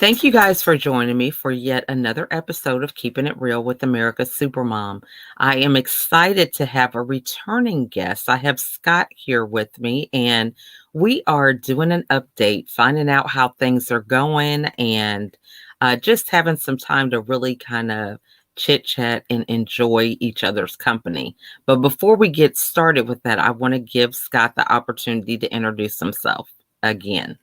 Thank you guys for joining me for yet another episode of Keeping It Real with America's Supermom. I am excited to have a returning guest. I have Scott here with me, and we are doing an update, finding out how things are going, and just having some time to really kind of chit chat and enjoy each other's company. But before we get started with that, I want to give Scott the opportunity to introduce himself again.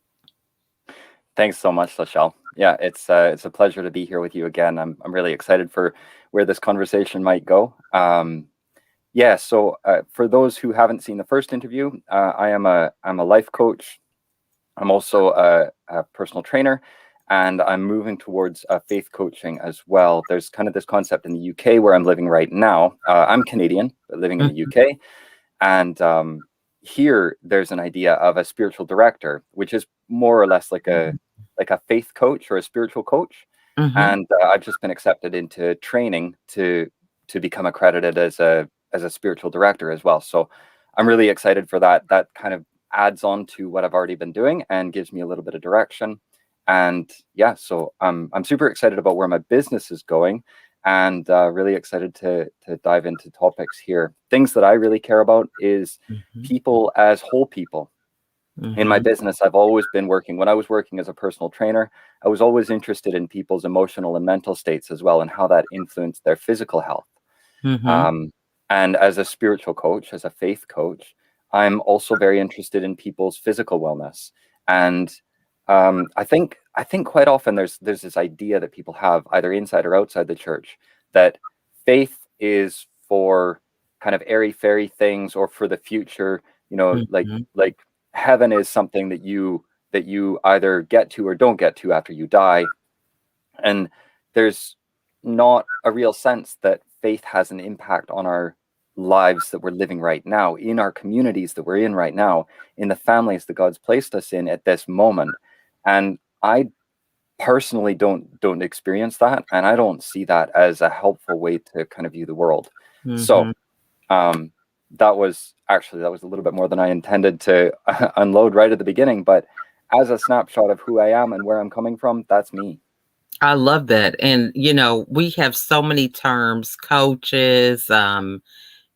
Thanks so much, Lachelle. Yeah, it's a pleasure to be here with you again. I'm really excited for where this conversation might go. So for those who haven't seen the first interview, I'm a life coach. I'm also a personal trainer, and I'm moving towards faith coaching as well. There's kind of this concept in the UK where I'm living right now. I'm Canadian, but living in the UK, and here there's an idea of a spiritual director, which is more or less like a faith coach or a spiritual coach. And I've just been accepted into training to become accredited as a spiritual director as well. So I'm really excited for that. That kind of adds on to what I've already been doing and gives me a little bit of direction. And yeah, so I'm super excited about where my business is going, and really excited to dive into topics here. Things that I really care about is people as whole people. In my business, I've always been working, when I was working as a personal trainer, I was always interested in people's emotional and mental states as well, and how that influenced their physical health. And as a spiritual coach, as a faith coach, I'm also very interested in people's physical wellness. And I think quite often there's this idea that people have, either inside or outside the church, that faith is for kind of airy fairy things, or for the future, like heaven is something that you either get to or don't get to after you die. And there's not a real sense that faith has an impact on our lives that we're living right now, in our communities that we're in right now, in the families that God's placed us in at this moment. And I personally don't experience that, and I don't see that as a helpful way to kind of view the world. So that was a little bit more than I intended to unload right at the beginning, but as a snapshot of who I am and where I'm coming from, that's me. I love that. And, we have so many terms, coaches, I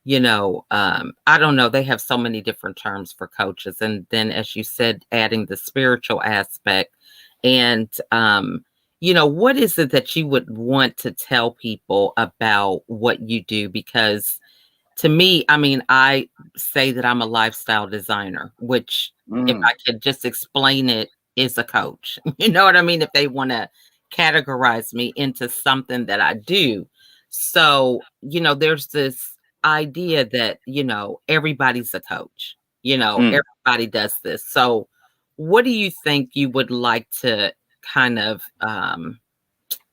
don't know, they have so many different terms for coaches. And then, as you said, adding the spiritual aspect. And, what is it that you would want to tell people about what you do? Because to me, I say that I'm a lifestyle designer, which if I could just explain it, is a coach. You know what I mean? If they want to categorize me into something that I do. So, there's this idea that, everybody's a coach, everybody does this. So what do you think you would like to kind of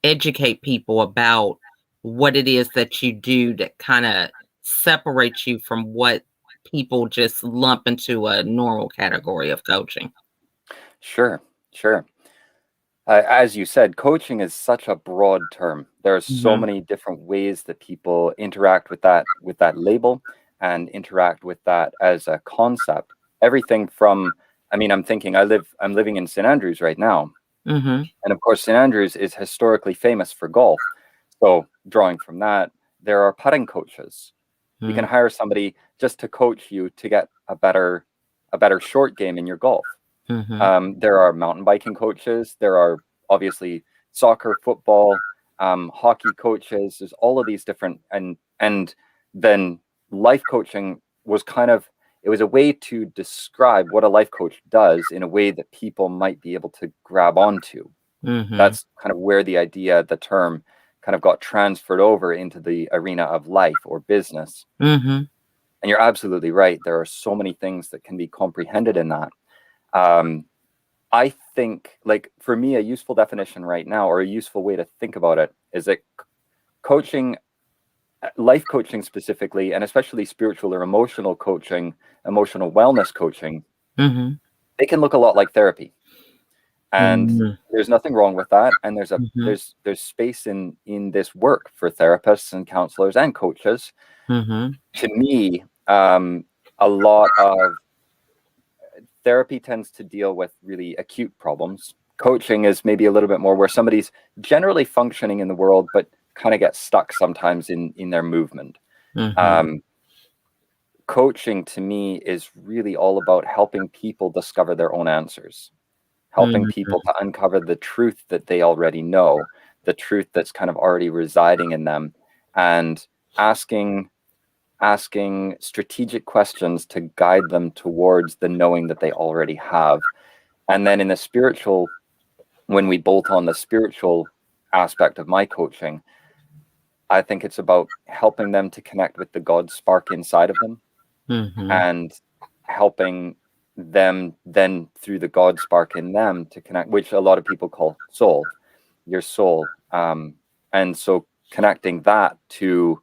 educate people about what it is that you do that kind of separates you from what people just lump into a normal category of coaching? Sure. As you said, coaching is such a broad term. There are so many different ways that people interact with that label, and interact with that as a concept. Everything from, I'm living in St. Andrews right now. And of course, St. Andrews is historically famous for golf. So drawing from that, there are putting coaches. You can hire somebody just to coach you to get a better short game in your golf. There are mountain biking coaches. There are obviously soccer, football, hockey coaches. There's all of these different, and then life coaching was it was a way to describe what a life coach does in a way that people might be able to grab onto. That's kind of where the term kind of got transferred over into the arena of life or business. And you're absolutely right. There are so many things that can be comprehended in that. I think, like, for me, a useful definition right now, or a useful way to think about it, is that coaching, life coaching specifically, and especially spiritual or emotional coaching, emotional wellness coaching, they can look a lot like therapy. And there's nothing wrong with that. And there's space in this work for therapists and counselors and coaches. To me, a lot of therapy tends to deal with really acute problems, Coaching is maybe a little bit more where somebody's generally functioning in the world, but kind of gets stuck sometimes in their movement. Mm-hmm. Coaching to me is really all about helping people discover their own answers, helping Mm-hmm. people to uncover the truth that they already know, the truth that's kind of already residing in them, and asking strategic questions to guide them towards the knowing that they already have. And then in the spiritual, when we bolt on the spiritual aspect of my coaching, I think it's about helping them to connect with the God spark inside of them, Mm-hmm. and helping them then through the God spark in them to connect, which a lot of people call soul, your soul. And so connecting that to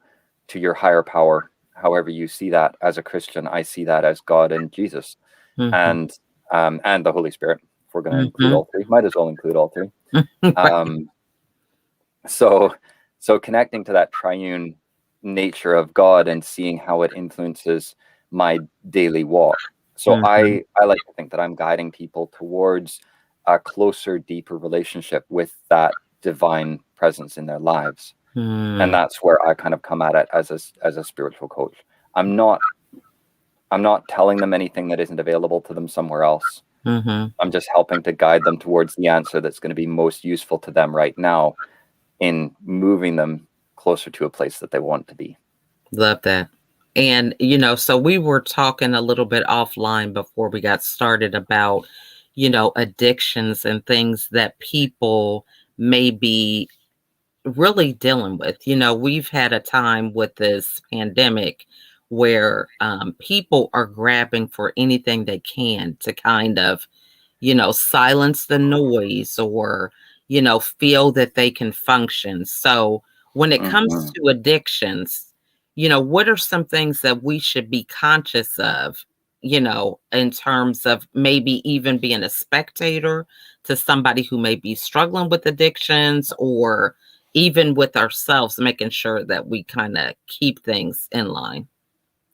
your higher power, however you see that. As a Christian, I see that as God and Jesus, Mm-hmm. and the Holy Spirit. If we're going to include Mm-hmm. all three, might as well include all three. Right. Um, so connecting to that triune nature of God and seeing how it influences my daily walk. So Mm-hmm. I like to think that I'm guiding people towards a closer, deeper relationship with that divine presence in their lives. And Mm-hmm. that's where I kind of come at it as a spiritual coach. I'm not telling them anything that isn't available to them somewhere else. Mm-hmm. I'm just helping to guide them towards the answer that's going to be most useful to them right now, in moving them closer to a place that they want to be. Love that. And, so we were talking a little bit offline before we got started about, addictions and things that people may be really dealing with. We've had a time with this pandemic where people are grabbing for anything they can to kind of, silence the noise or, feel that they can function. So when it comes Hmm. to addictions, what are some things that we should be conscious of, in terms of maybe even being a spectator to somebody who may be struggling with addictions, or even with ourselves, making sure that we kind of keep things in line?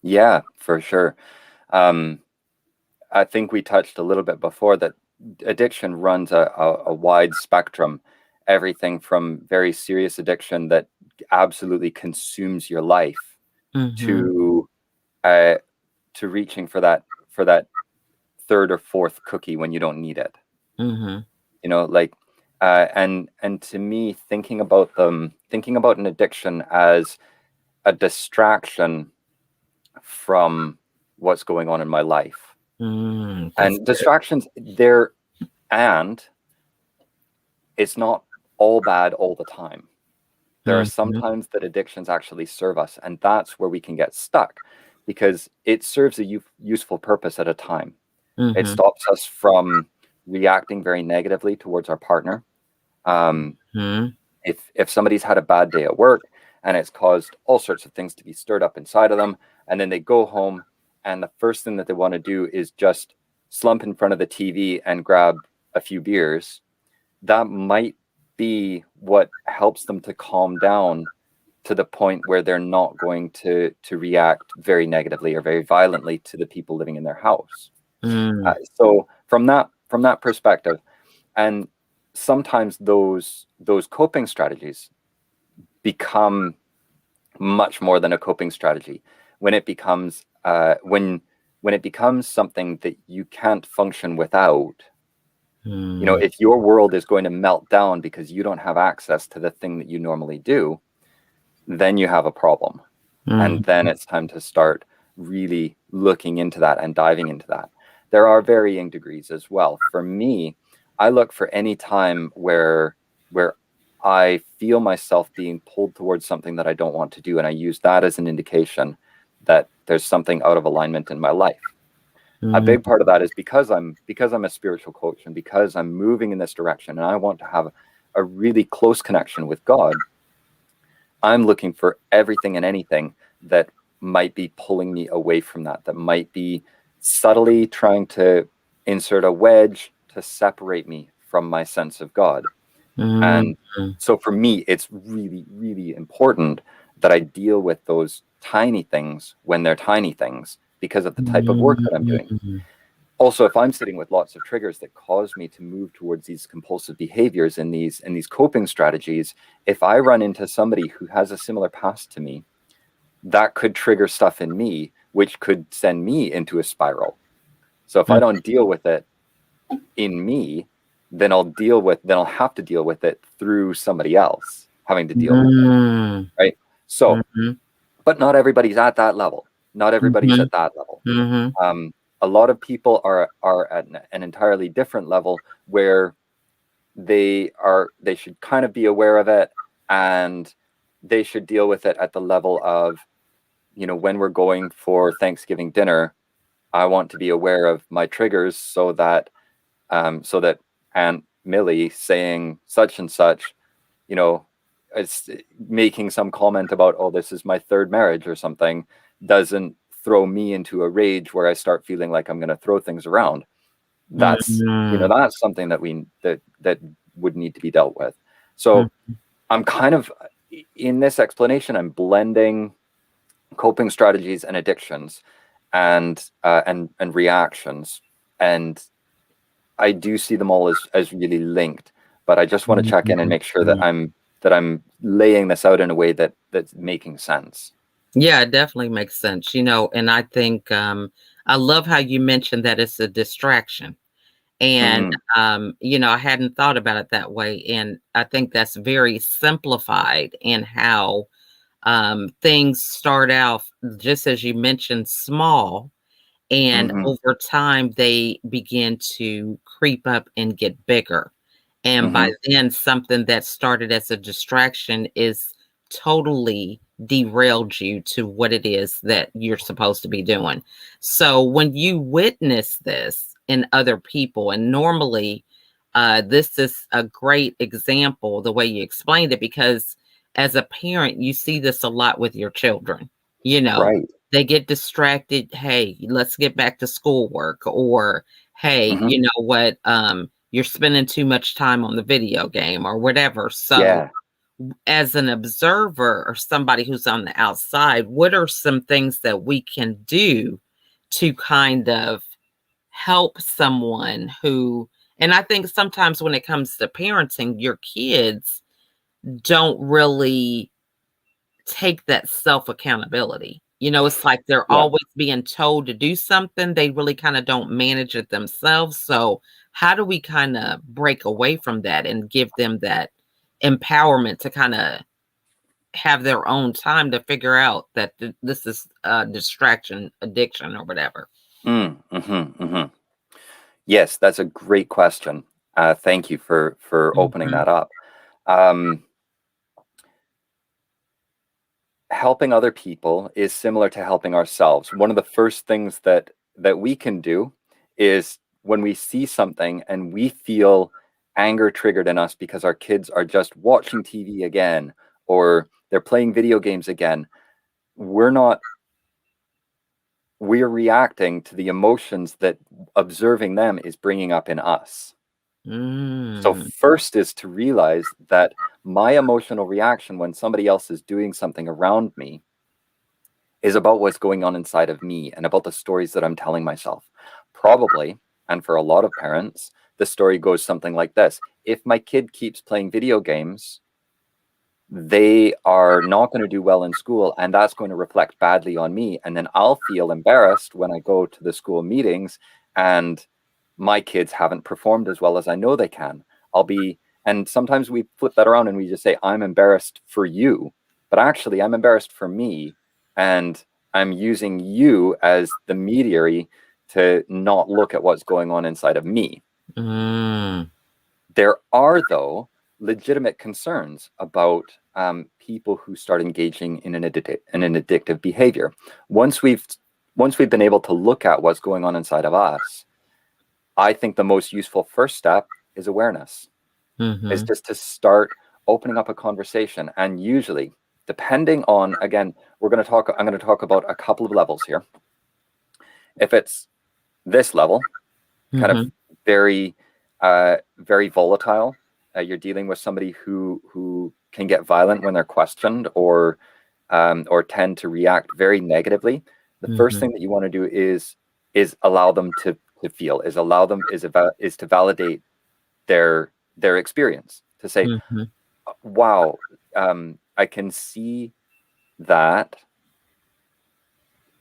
Yeah, for sure. Um, I think we touched a little bit before that addiction runs a wide spectrum, everything from very serious addiction that absolutely consumes your life, Mm-hmm. to uh, reaching for that third or fourth cookie when you don't need it. Mm-hmm. Like, and to me, thinking about an addiction as a distraction from what's going on in my life. That's And good. distractions there, and it's not all bad all the time. There are some Mm-hmm. times that addictions actually serve us, and that's where we can get stuck, because it serves a useful purpose at a time. It Mm-hmm. stops us from reacting very negatively towards our partner. Um, Mm-hmm. if somebody's had a bad day at work and it's caused all sorts of things to be stirred up inside of them, and then they go home and the first thing that they want to do is just slump in front of the TV and grab a few beers, that might be what helps them to calm down to the point where they're not going to react very negatively or very violently to the people living in their house. So from that perspective, and sometimes those coping strategies become much more than a coping strategy when it becomes when it becomes something that you can't function without. Mm-hmm. If your world is going to melt down because you don't have access to the thing that you normally do, then you have a problem. And then it's time to start really looking into that and diving into that. There are varying degrees as well. For me, I look for any time where I feel myself being pulled towards something that I don't want to do, and I use that as an indication that there's something out of alignment in my life. A Mm-hmm. big part of that is because I'm a spiritual coach, and because I'm moving in this direction and I want to have a really close connection with God. I'm looking for everything and anything that might be pulling me away from that, that might be subtly trying to insert a wedge to separate me from my sense of God. And Mm-hmm. so for me, it's really, really important that I deal with those tiny things when they're tiny things, because of the type of work that I'm doing. Also, if I'm sitting with lots of triggers that cause me to move towards these compulsive behaviors and these coping strategies, if I run into somebody who has a similar past to me, that could trigger stuff in me, which could send me into a spiral. So if I don't deal with it in me, then I'll have to deal with it through somebody else having to deal with it. Mm. Right. So, Mhm. but not everybody's at that level. Not everybody's Mhm. at that level. Mhm. A lot of people are at an entirely different level where they should kind of be aware of it, and they should deal with it at the level of, when we're going for Thanksgiving dinner, I want to be aware of my triggers so that Aunt Millie saying such and such, it's making some comment about, oh, this is my third marriage or something, doesn't throw me into a rage where I start feeling like I'm going to throw things around. That's Mhm. that's something that that would need to be dealt with. So I'm kind of, in this explanation, I'm blending coping strategies and addictions, and reactions, and I do see them all as really linked. But I just want to check in and make sure that Mhm. I'm laying this out in a way that's making sense. Yeah, it definitely makes sense, and I think, I love how you mentioned that it's a distraction. And, Mm-hmm. I hadn't thought about it that way. And I think that's very simplified in how things start out, just as you mentioned, small. And Mm-hmm. over time, they begin to creep up and get bigger. And by Mm-hmm. then, something that started as a distraction is totally derailed you to what it is that you're supposed to be doing. So when you witness this in other people, and normally this is a great example, the way you explained it, because as a parent, you see this a lot with your children. You know, Right. they get distracted. Hey, let's get back to schoolwork. Or, hey, Mm-hmm. you know what? You're spending too much time on the video game or whatever. So, Yeah. as an observer or somebody who's on the outside, what are some things that we can do to kind of help someone who, and I think sometimes when it comes to parenting, your kids don't really take that self accountability. It's like they're Yeah. always being told to do something. They really kind of don't manage it themselves. So, how do we kind of break away from that and give them that empowerment to kind of have their own time to figure out that this is a distraction, addiction, or whatever? Mm-hmm. Mm-hmm. Yes, that's a great question. Thank you for opening Mhm. that up. Um, Helping other people is similar to helping ourselves. One of the first things that we can do is, when we see something and we feel anger triggered in us because our kids are just watching TV again, or they're playing video games again, we're not we're reacting to the emotions that observing them is bringing up in us. So Mm. first is to realize that my emotional reaction when somebody else is doing something around me is about what's going on inside of me and about the stories that I'm telling myself. Probably, and for a lot of parents, the story goes something like this: if my kid keeps playing video games, they are not going to do well in school, and that's going to reflect badly on me. And then I'll feel embarrassed when I go to the school meetings and my kids haven't performed as well as I know they can. And sometimes we flip that around and we just say, I'm embarrassed for you, but actually I'm embarrassed for me. And I'm using you as the mediary to not look at what's going on inside of me. Mm. There are, though, legitimate concerns about people who start engaging in an addictive behavior. Once we've been able to look at what's going on inside of us, I think the most useful first step is awareness. Is Mhm. just to start opening up a conversation. And usually, depending on, again, I'm going to talk about a couple of levels here. If it's this level, kind of Mhm. very very volatile, you're dealing with somebody who can get violent when they're questioned, or tend to react very negatively. The first Mhm. thing that you want to do is allow them to to feel, is allow them is to validate their experience, to say, Mhm. wow, I can see that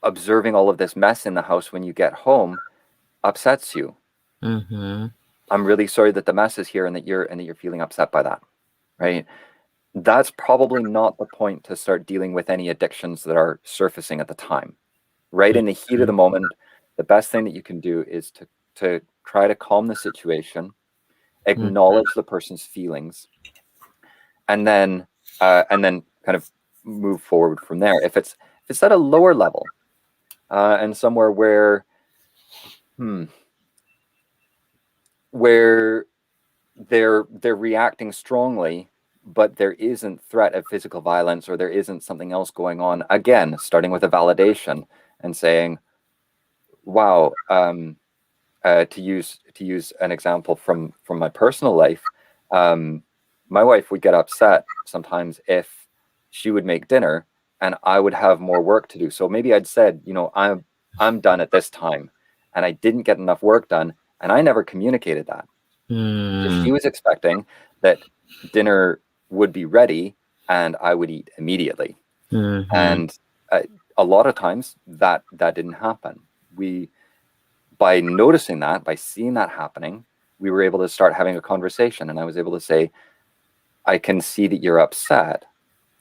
observing all of this mess in the house when you get home upsets you. Mhm. I'm really sorry that the mess is here and that you're feeling upset by that, right? That's probably not the point to start dealing with any addictions that are surfacing at the time. Right in the heat of the Mhm. moment, the best thing that you can do is to try to calm the situation, Mhm. acknowledge the person's feelings, and then kind of move forward from there. If it's at a lower level, and somewhere hmm, where they're reacting strongly, but there isn't threat of physical violence or there isn't something else going on, again, starting with a validation and saying, wow, to use an example from my personal life, my wife would get upset sometimes if she would make dinner and I would have more work to do. So maybe I'd said, I'm done at this time, and I didn't get enough work done, and I never communicated that. So she Mm. was expecting that dinner would be ready and I would eat immediately. Mhm. And a lot of times that didn't happen. By noticing that, by seeing that happening, we were able to start having a conversation, and I was able to say, I can see that you're upset.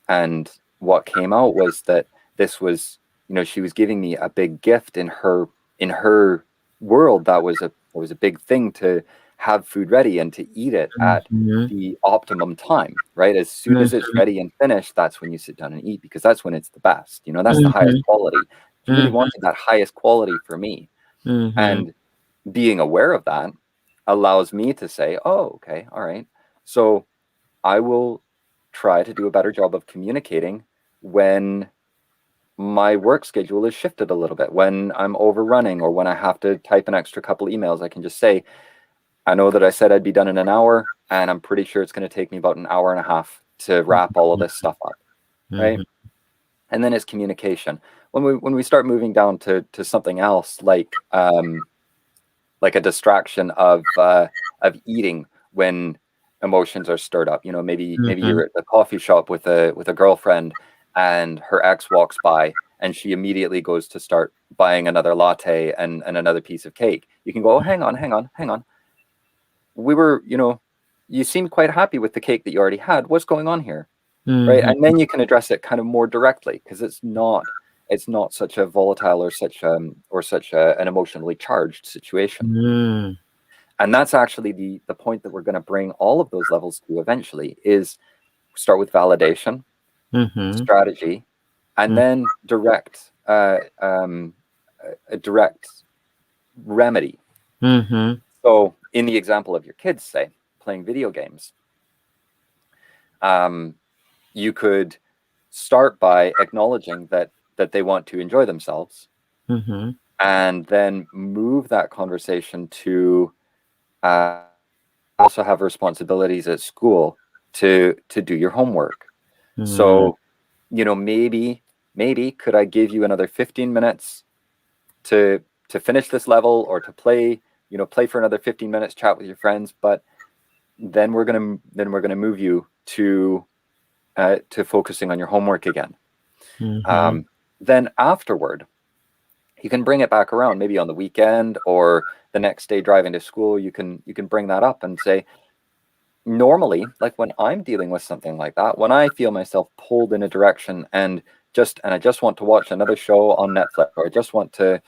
And what came out was that this was, she was giving me a big gift in her world. That was a big thing, to have food ready and to eat it at Mhm. the optimum time, right? As soon as it's Mhm. ready and finished, that's when you sit down and eat, because that's when it's the best. That's the highest Mhm. quality. She really Mhm. wanted that highest quality for me. Mhm. And being aware of that allows me to say, oh, okay, all right. So I will try to do a better job of communicating when my work schedule is shifted a little bit, when I'm overrunning, or when I have to type an extra couple emails. I can just say, I know that I said I'd be done in an hour, and I'm pretty sure it's going to take me about an hour and a half to wrap all of this stuff up, right? Mhm. And then it's communication. When we start moving down to something else, like a distraction of eating when emotions are stirred up. Maybe Mhm. you're at the coffee shop with a girlfriend, and her ex walks by and she immediately goes to start buying another latte and another piece of cake. You can go, oh, hang on. We were, you seemed quite happy with the cake that you already had. What's going on here? Right? Mhm. And then you can address it kind of more directly, because it's not such a volatile or an emotionally charged situation. Mm. And that's actually the point that we're going to bring all of those levels to eventually, is start with validation, Mhm. strategy, and Mm. then a direct remedy. Mhm. So in the example of your kids, say, playing video games, um, you could start by acknowledging that they want to enjoy themselves, Mhm. and then move that conversation to, also have responsibilities at school to do your homework. Mm. So, maybe could I give you another 15 minutes to finish this level, or to play for another 15 minutes, chat with your friends, but then we're gonna move you to focusing on your homework again. Mhm. Um, then afterward, you can bring it back around, maybe on the weekend or the next day driving to school. You can bring that up and say, normally, like when I'm dealing with something like that, when I feel myself pulled in a direction, and I just want to watch another show on Netflix, or I just want to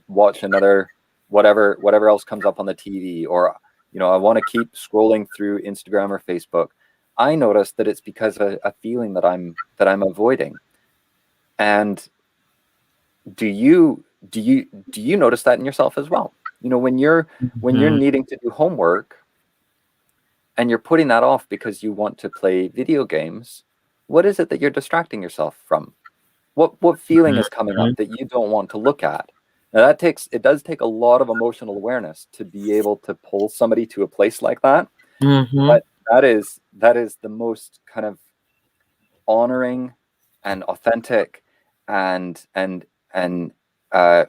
watch another, whatever else comes up on the TV, or I want to keep scrolling through Instagram or Facebook. I notice that it's because of a feeling that I'm avoiding. And do you notice that in yourself as well? When you're Mhm. needing to do homework, and you're putting that off because you want to play video games, what is it that you're distracting yourself from? What feeling is coming up Mhm. that you don't want to look at? Now it does take a lot of emotional awareness to be able to pull somebody to a place like that, Mhm. but that is the most kind of honoring and authentic and and uh,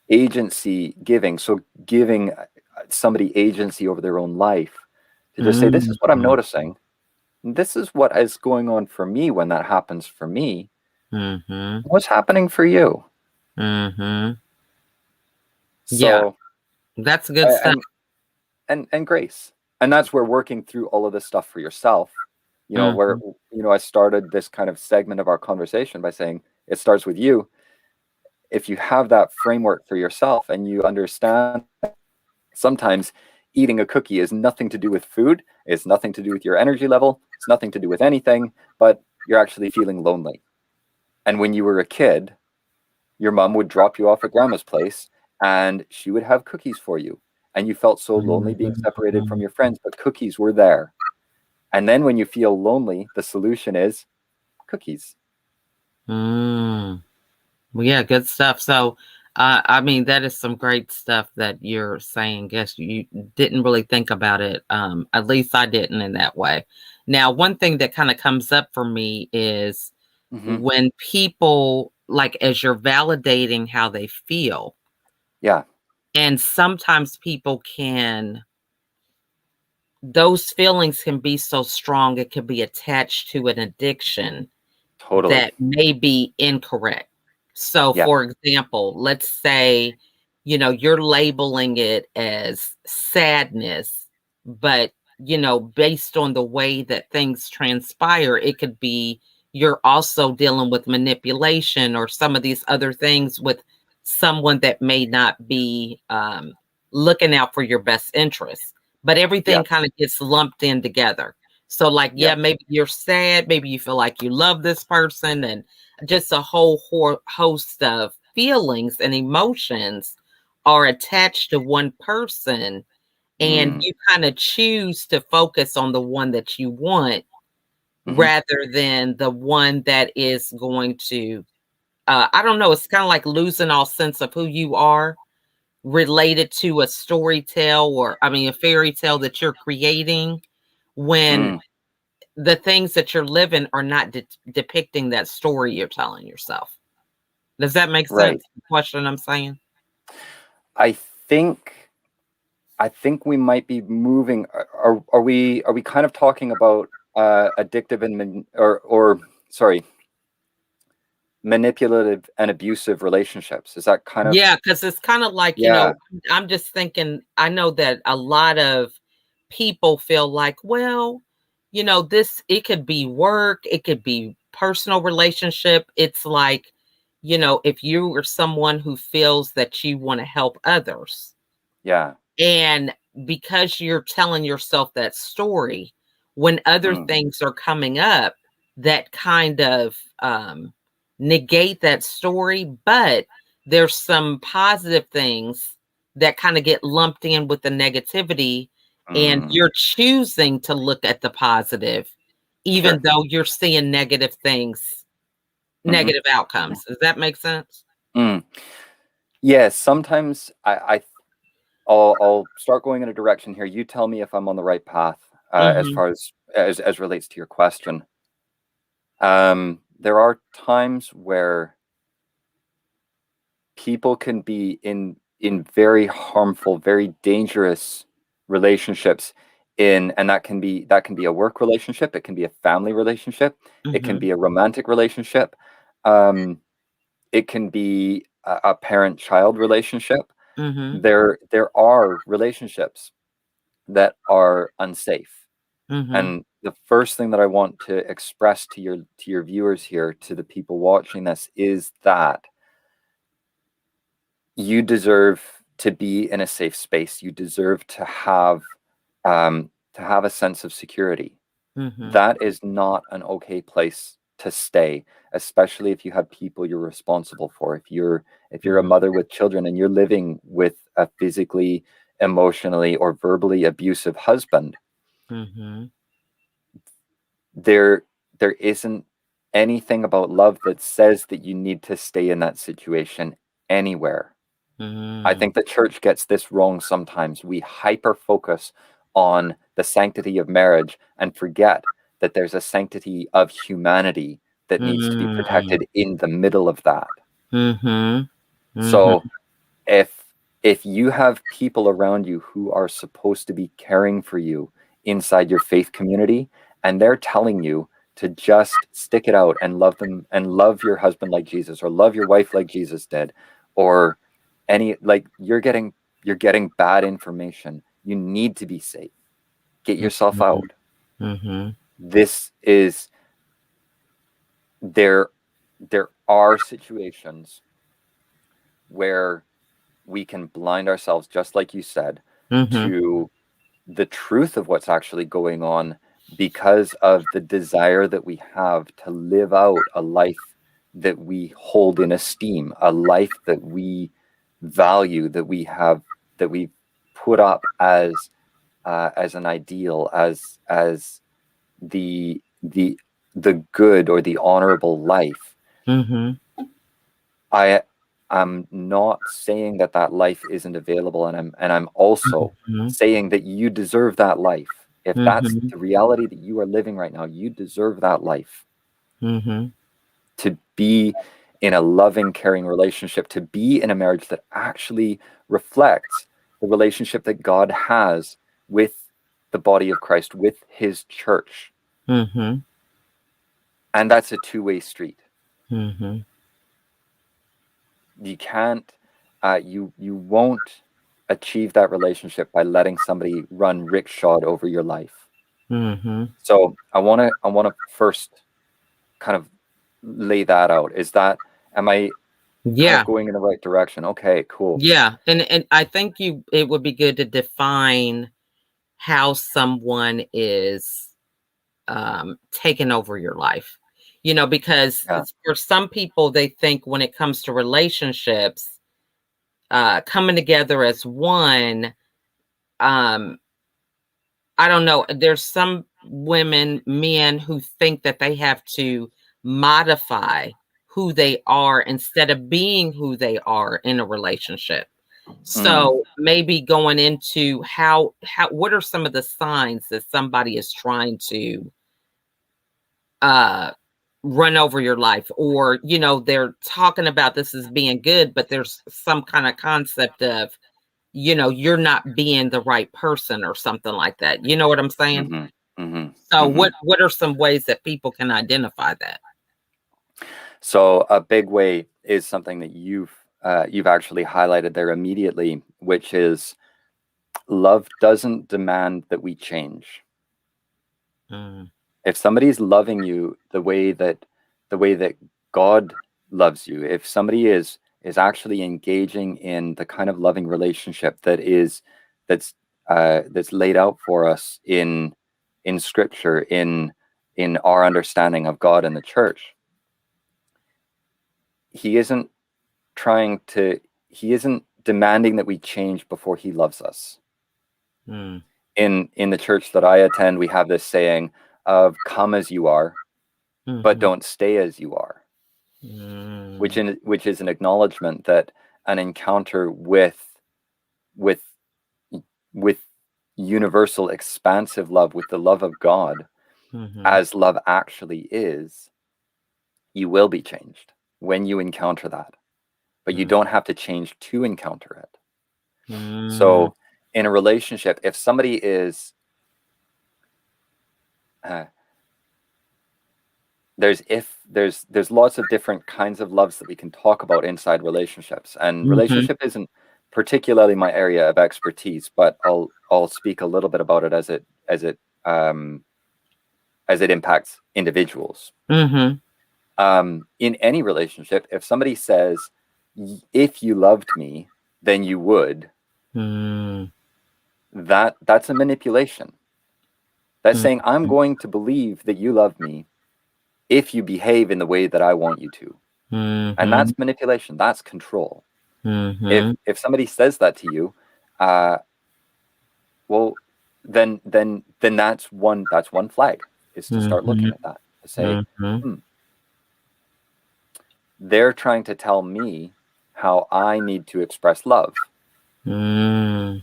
agency giving. So giving somebody agency over their own life to just say, this is what I'm Mhm. noticing. This is what is going on for me when that happens for me. Mhm. What's happening for you? Mhm. Yeah, So, that's good stuff. and grace. And that's where working through all of this stuff for yourself, where, Mhm. I started this kind of segment of our conversation by saying it starts with you. If you have that framework for yourself and you understand sometimes eating a cookie is nothing to do with food, it's nothing to do with your energy level, it's nothing to do with anything, but you're actually feeling lonely. And when you were a kid, your mom would drop you off at grandma's place and she would have cookies for you. And you felt so lonely being separated from Mhm. your friends, but cookies were there. And then when you feel lonely, the solution is cookies. Mm. Well, yeah, good stuff. So, I mean, that is some great stuff that you're saying. Guess you didn't really think about it. At least I didn't in that way. Now, one thing that kind of comes up for me is Hmm. when people, like, as you're validating how they feel, Yeah, and sometimes people those feelings can be so strong, it can be attached to an addiction totally. that may be incorrect. So, Yeah. for example, let's say, you're labeling it as sadness, but, based on the way that things transpire, it could be you're also dealing with manipulation or some of these other things with someone that may not be looking out for your best interests. But Yeah. everything kind of gets lumped in together. So, like, Yeah. yeah, maybe you're sad, maybe you feel like you love this person, and just a whole host of feelings and emotions are attached to one person, and Mm. you kind of choose to focus on the one that you want Hmm. rather than the one that is going to, I don't know, it's kind of like losing all sense of who you are related to a story tale, or I mean a fairy tale that you're creating, when Mm. the things that you're living are not depicting that story you're telling yourself. Does that make Right. sense? The question I'm saying? I think I think we might be moving. Are we kind of talking about addictive and or sorry, manipulative and abusive relationships? Is that kind of Yeah, because it's kind of like, yeah, I'm just thinking, I know that a lot of people feel like, well, this, it could be work, it could be personal relationship. It's like, if you are someone who feels that you want to help others, yeah, and because you're telling yourself that story, when other mm, things are coming up that kind of negate that story, but there's some positive things that kind of get lumped in with the negativity, and mm, you're choosing to look at the positive, even sure, though you're seeing negative things, hmm, negative hmm, outcomes. Does that make sense? mm. Yeah. Sometimes I'll start going in a direction here. You tell me if I'm on the right path as Mm-hmm. far as relates to your question. There are times where people can be in very harmful, very dangerous relationships and that can be a work relationship, it can be a family relationship, it can Mm-hmm. be a romantic relationship, um, it can be a parent-child relationship. Mm-hmm. There are relationships that are unsafe. Mm-hmm. And the first thing that I want to express to your viewers here, to the people watching this, is that you deserve to be in a safe space. You deserve to have a sense of security. Mm-hmm. That is not an okay place to stay, especially if you have people you're responsible for. If you're a Mm-hmm. mother with children and you're living with a physically, emotionally, or verbally abusive husband, Mm-hmm. there there isn't anything about love that says that you need to stay in that situation anywhere. I Mm, think the church gets this wrong sometimes. We hyper focus on the sanctity of marriage and forget that there's a sanctity of humanity that needs to be mm, protected in the middle of that. mhm, So mhm, if you have people around you who are supposed to be caring for you inside your faith community, and they're telling you to just stick it out and love them and love your husband like Jesus, or love your wife like Jesus did, or any, like, you're getting bad information. You need to be safe. Get yourself Mhm. out. Mhm. This is there are situations where we can blind ourselves, just like you said, Mhm. to the truth of what's actually going on, because of the desire that we have to live out a life that we hold in esteem, a life that we value, that we put up as an ideal, as the good or the honorable life. Mhm. I I'm not saying that that life isn't available, and I'm also Mhm. saying that you deserve that life. If that's Mhm. the reality that you are living right now, you deserve that life, Mhm. to be in a loving, caring relationship, to be in a marriage that actually reflects the relationship that God has with the body of Christ, with his church. Mhm. And that's a two-way street. Mhm. You can't you won't achieve that relationship by letting somebody run rickshawed over your life. Mhm. So I want to first kind of lay that out. Am I kind of Yeah. going in the right direction? Okay, cool. Yeah. And I think it would be good to define how someone is taking over your life. Because Yeah. for some people, they think when it comes to relationships, coming together as one, um, I don't know. There's some women, men who think that they have to modify who they are instead of being who they are in a relationship. Mm, So maybe going into how what are some of the signs that somebody is trying to uh run over your life, or they're talking about this as being good, but there's some kind of concept of you're not being the right person or something like that. You know what I'm saying? mm-hmm, mm-hmm, So mm-hmm. what are some ways that people can identify that? So a big way is something that you've actually highlighted there immediately, which is love doesn't demand that we change. Mm, If somebody's loving you the way that God loves you, if somebody is actually engaging in the kind of loving relationship that's that's laid out for us in Scripture, in our understanding of God and the church, he isn't trying to he isn't demanding that we change before he loves us. mm, In the church that I attend, we have this saying of come as you are, but mhm, don't stay as you are, mm, which is an acknowledgement that an encounter with with universal expansive love, with the love of God, mhm, as love actually is, you will be changed when you encounter that, but you mm, don't have to change to encounter it. mm, So in a relationship, if somebody is uh, there's lots of different kinds of loves that we can talk about inside relationships, and mhm, relationship isn't particularly my area of expertise, but I'll speak a little bit about it um, as it impacts individuals. mhm, In any relationship, if somebody says, if you loved me then you would, mm, that's a manipulation. That's mm, saying, I'm going to believe that you love me if you behave in the way that I want you to. And mhm, that's manipulation. That's control. mhm, If somebody says that to you, uh, well, then that's one flag, is to start looking mhm, at that, to say, mhm, hmm, they're trying to tell me how I need to express love. mm,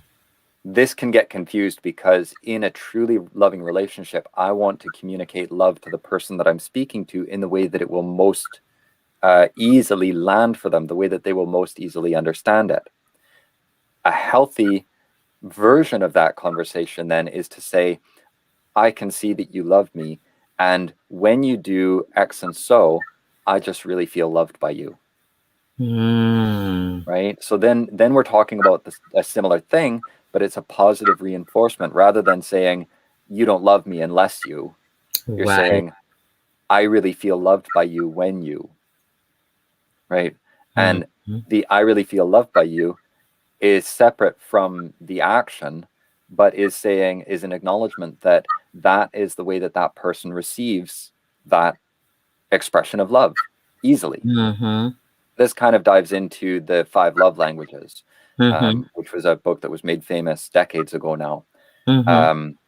This can get confused because in a truly loving relationship, I want to communicate love to the person that I'm speaking to in the way that it will most easily land for them, the way that they will most easily understand it. a healthy version of that conversation then is to say, I can see that you love me, and when you do X and so, I just really feel loved by you. Mm. Right? So then we're talking about a similar thing, but it's a positive reinforcement rather than saying you don't love me unless you're Right. saying I really feel loved by you when you, right? And Mhm. the I really feel loved by you is separate from the action, but is an acknowledgement that that is the way that that person receives that expression of love easily. Mhm. This kind of dives into the 5 love languages, Mhm. which was a book that was made famous decades ago now. Mhm. Um,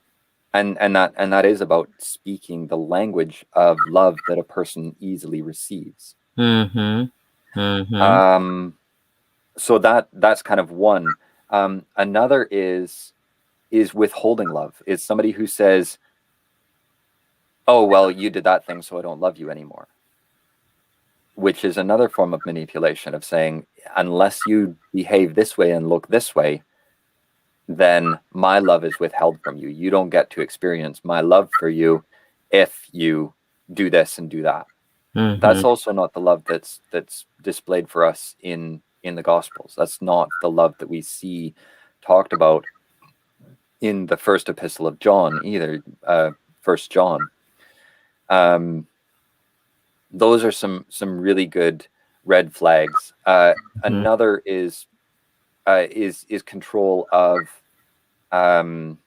and that is about speaking the language of love that a person easily receives. Mhm. Mhm. Um, so that's kind of one. Another is withholding love. Is somebody who says, "Oh well, you did that thing, so I don't love you anymore," which is another form of manipulation of saying, "Unless you behave this way and look this way, then my love is withheld from you. You don't get to experience my love for you if you do this and do that." That's Mhm. also not the love that's displayed for us in the Gospels. That's not the love that we see talked about in the first epistle of John either. First John. Um, those are some really good red flags. Mhm. Another is control of um,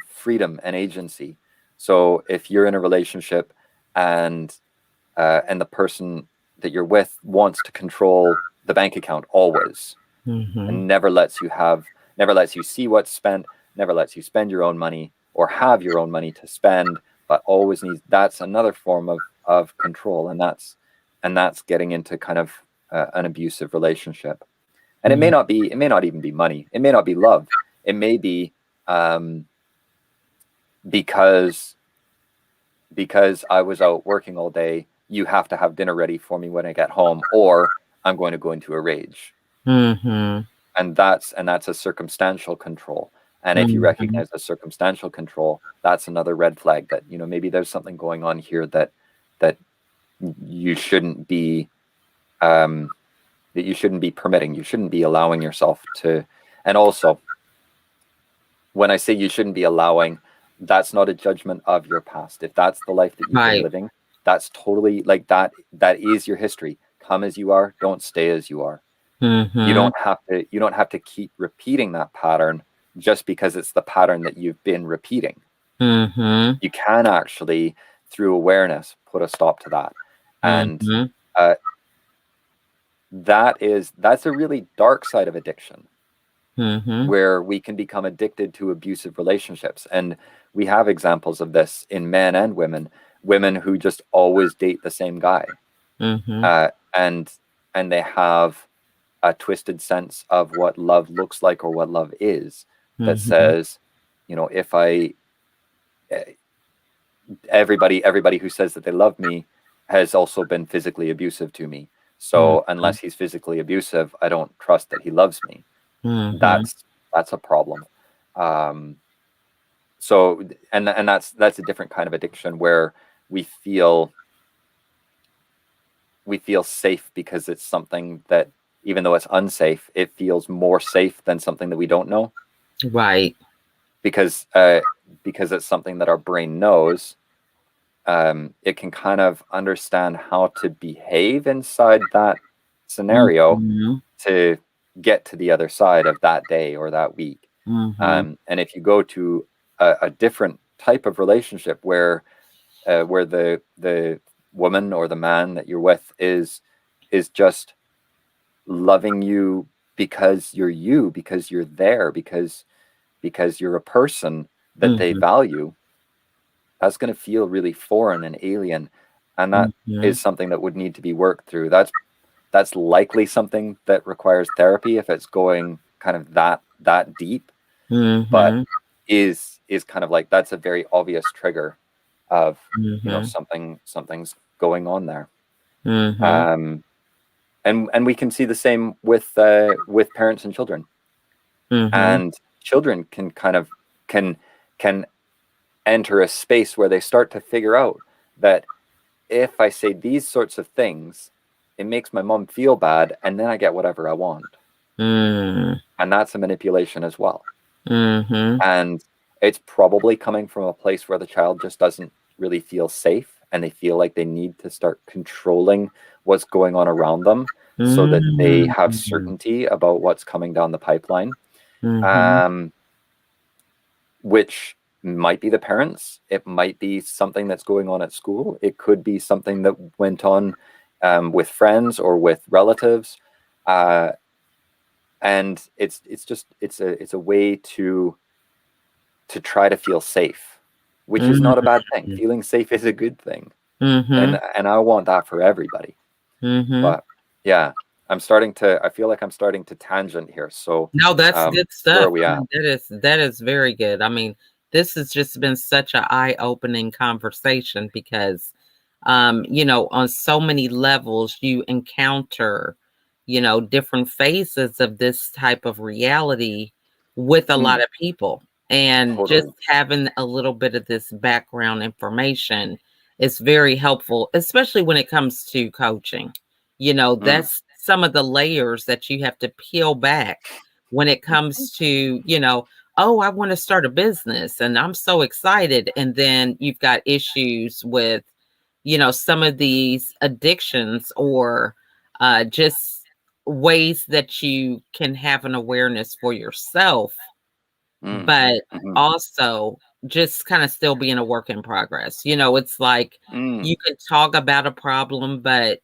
freedom and agency. So if you're in a relationship and the person that you're with wants to control the bank account always Mhm. and never lets you see what's spent, never lets you spend your own money or have your own money to spend, but always needs, that's another form of control, and that's getting into kind of an abusive relationship. And it may not even be money, it may not be love, it may be um, because I was out working all day, you have to have dinner ready for me when I get home, or I'm going to go into a rage. Mhm. And that's a circumstantial control. And if you Mhm. recognize a circumstantial control, that's another red flag that, maybe there's something going on here that you shouldn't be um, permitting. You shouldn't be allowing yourself to. And also, when I say you shouldn't be allowing, that's not a judgment of your past. If that's the life that you've been Right. living, that's totally like that. That is your history. Come as you are, don't stay as you are. Mhm. You don't have to keep repeating that pattern just because it's the pattern that you've been repeating. Mhm. You can actually, through awareness, put a stop to that. And Mhm. uh, that's a really dark side of addiction, Mhm. where we can become addicted to abusive relationships. And we have examples of this in men and women who just always date the same guy. Mhm. Uh, and they have a twisted sense of what love looks like or what love is, that Mhm. says, if I eh, everybody who says that they love me has also been physically abusive to me. So Mhm. unless he's physically abusive, I don't trust that he loves me. Mhm. That's a problem. Um, so and that's a different kind of addiction where we feel safe because it's something that, even though it's unsafe, it feels more safe than something that we don't know, Right. because it's something that our brain knows. It can kind of understand how to behave inside that scenario Mhm. to get to the other side of that day or that week. Mhm. And if you go to a different type of relationship where the woman or the man that you're with is just loving you because because you're there, because you're a person that they Mhm. value, that's going to feel really foreign and alien, and that Mhm. is something that would need to be worked through. That's likely something that requires therapy if it's going kind of that deep, but Mhm. is kind of like, that's a very obvious trigger of, Mhm. something's going on there. Mhm. Um, and we can see the same with parents and children. Mm-hmm. And children can kind of can enter a space where they start to figure out that if I say these sorts of things, it makes my mom feel bad, and then I get whatever I want. Mm. And that's a manipulation as well. Mm-hmm. And it's probably coming from a place where the child just doesn't really feel safe, and they feel like they need to start controlling what's going on around them so that they have Mm-hmm. certainty about what's coming down the pipeline. Mm-hmm. Um, which might be the parents. It might be something that's going on at school. It could be something that went on with friends or with relatives. And it's a way to try to feel safe, which is not a bad thing. Feeling safe is a good thing. Mm-hmm. And I want that for everybody. Mm-hmm. But yeah, I feel like I'm starting to tangent here. So No, that's good where are stuff. we I at? mean, that is very good. I mean, this has just been such an eye-opening conversation because on so many levels you encounter, different phases of this type of reality with a lot Mm, of people. And just totally. having a little bit of this background information is very helpful, especially when it comes to coaching. Mm, That's some of the layers that you have to peel back when it comes to, oh, I want to start a business and I'm so excited. And then you've got issues with, some of these addictions or just ways that you can have an awareness for yourself, mm, but mhm, also just kind of still being a work in progress. It's like mm, you can talk about a problem, but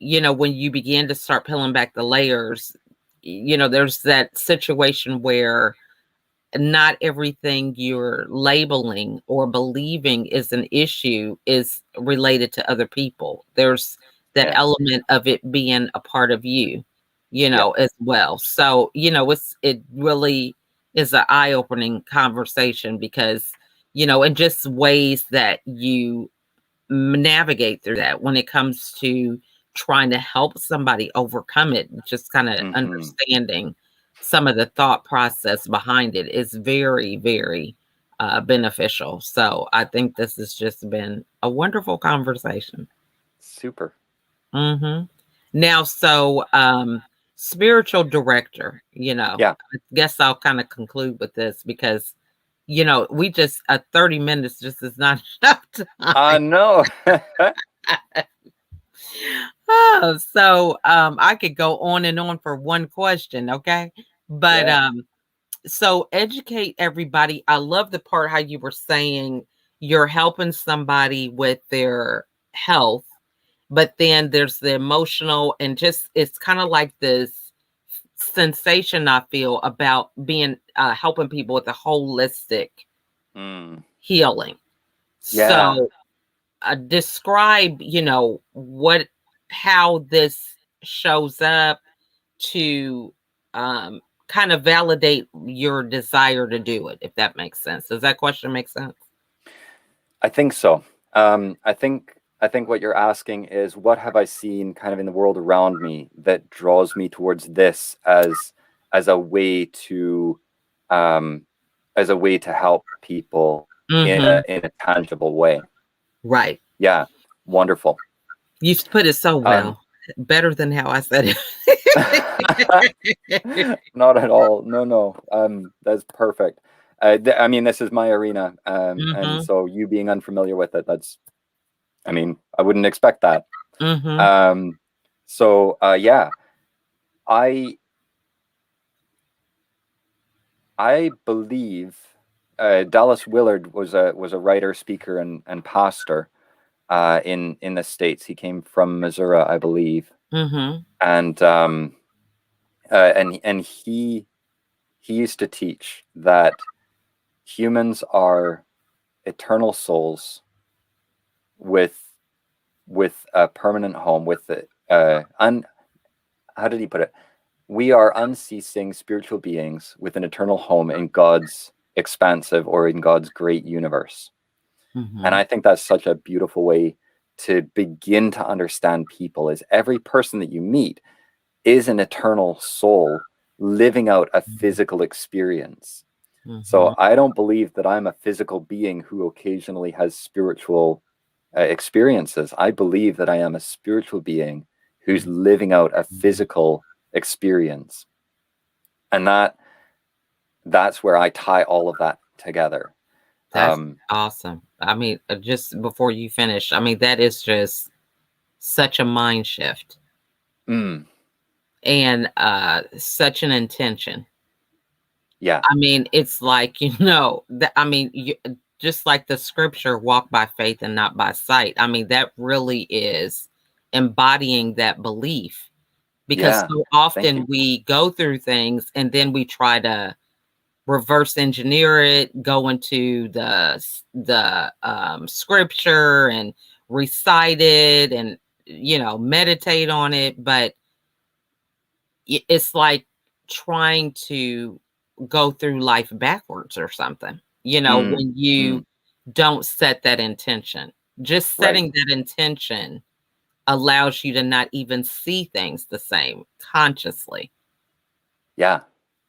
when you begin to start peeling back the layers, there's that situation where not everything you're labeling or believing is an issue is related to other people. There's that yeah, element of it being a part of you, yeah. as well. So, it really is an eye-opening conversation because, in just ways that you navigate through that when it comes to trying to help somebody overcome it, just kind of Hmm. understanding some of the thought process behind it is very, very beneficial. So I think this has just been a wonderful conversation. Super. Hmm. Now, so spiritual director, Yeah. I guess I'll kind of conclude with this because we just 30 minutes just is not enough time. No. Oh, so I could go on and on for one question, okay? But Yeah. so educate everybody. I love the part how you were saying you're helping somebody with their health, but then there's the emotional and just it's kind of like this sensation I feel about being helping people with a holistic Mm. healing. Yeah. So describe, what how this shows up to kind of validate your desire to do it, if that makes sense. Does that question make sense? I think so. I think what you're asking is what have I seen kind of in the world around me that draws me towards this as a way to um help people Mm-hmm. in a tangible way. Right. Yeah. Wonderful. You put it so Um well, better than how I said it. Not at all. No, no. That's perfect. I mean, this is my arena, and Mm-hmm. so you being unfamiliar with it, I mean, I wouldn't expect that. Mm-hmm. Um, so yeah, I I believe Dallas Willard was a writer, speaker, and pastor in the States. He came from Missouri, I believe, Mm-hmm. and he used to teach that humans are eternal souls with a permanent home with the how did he put it? We are unceasing spiritual beings with an eternal home in God's expansive or in God's great universe. And Mm-hmm. I think that's such a beautiful way to begin to understand people is every person that you meet is an eternal soul living out a physical experience. So I don't believe that I'm a physical being who occasionally has spiritual experiences. I believe that I am a spiritual being who's living out a physical experience. And that's where I tie all of that together. That's awesome. I mean, just before you finish, I mean, that is just such a mind shift and such an intention. Yeah. I mean, it's like, I mean, just like the scripture, walk by faith and not by sight. I mean, that really is embodying that belief, because so often we go through things and then we try to reverse engineer it, go into the scripture and recite it and meditate on it, but it's like trying to go through life backwards or something, when you don't set that intention. Just setting that intention allows you to not even see things the same consciously. Yeah.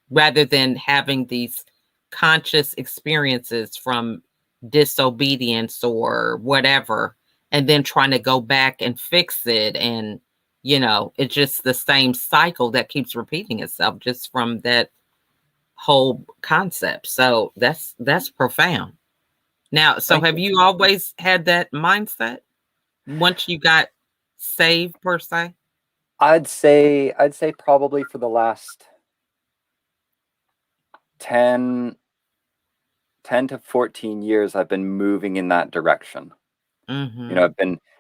Rather than having these conscious experiences from disobedience or whatever, and then trying to go back and fix it. And, it's just the same cycle that keeps repeating itself just from that whole concept. So that's profound. Now, so have you always had that mindset once you got saved, per se? I'd say probably for the last 10 to 14 years I've been moving in that direction.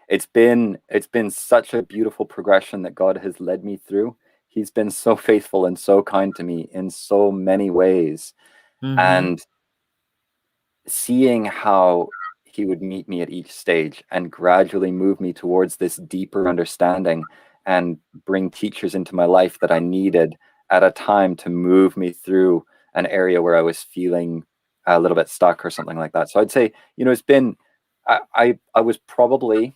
It's been such a beautiful progression that God has led me through. He's been so faithful and so kind to me in so many ways. And seeing how he would meet me at each stage and gradually move me towards this deeper understanding and bring teachers into my life that I needed at a time to move me through an area where I was feeling a little bit stuck or something like that. So I'd say, it's been, I was probably,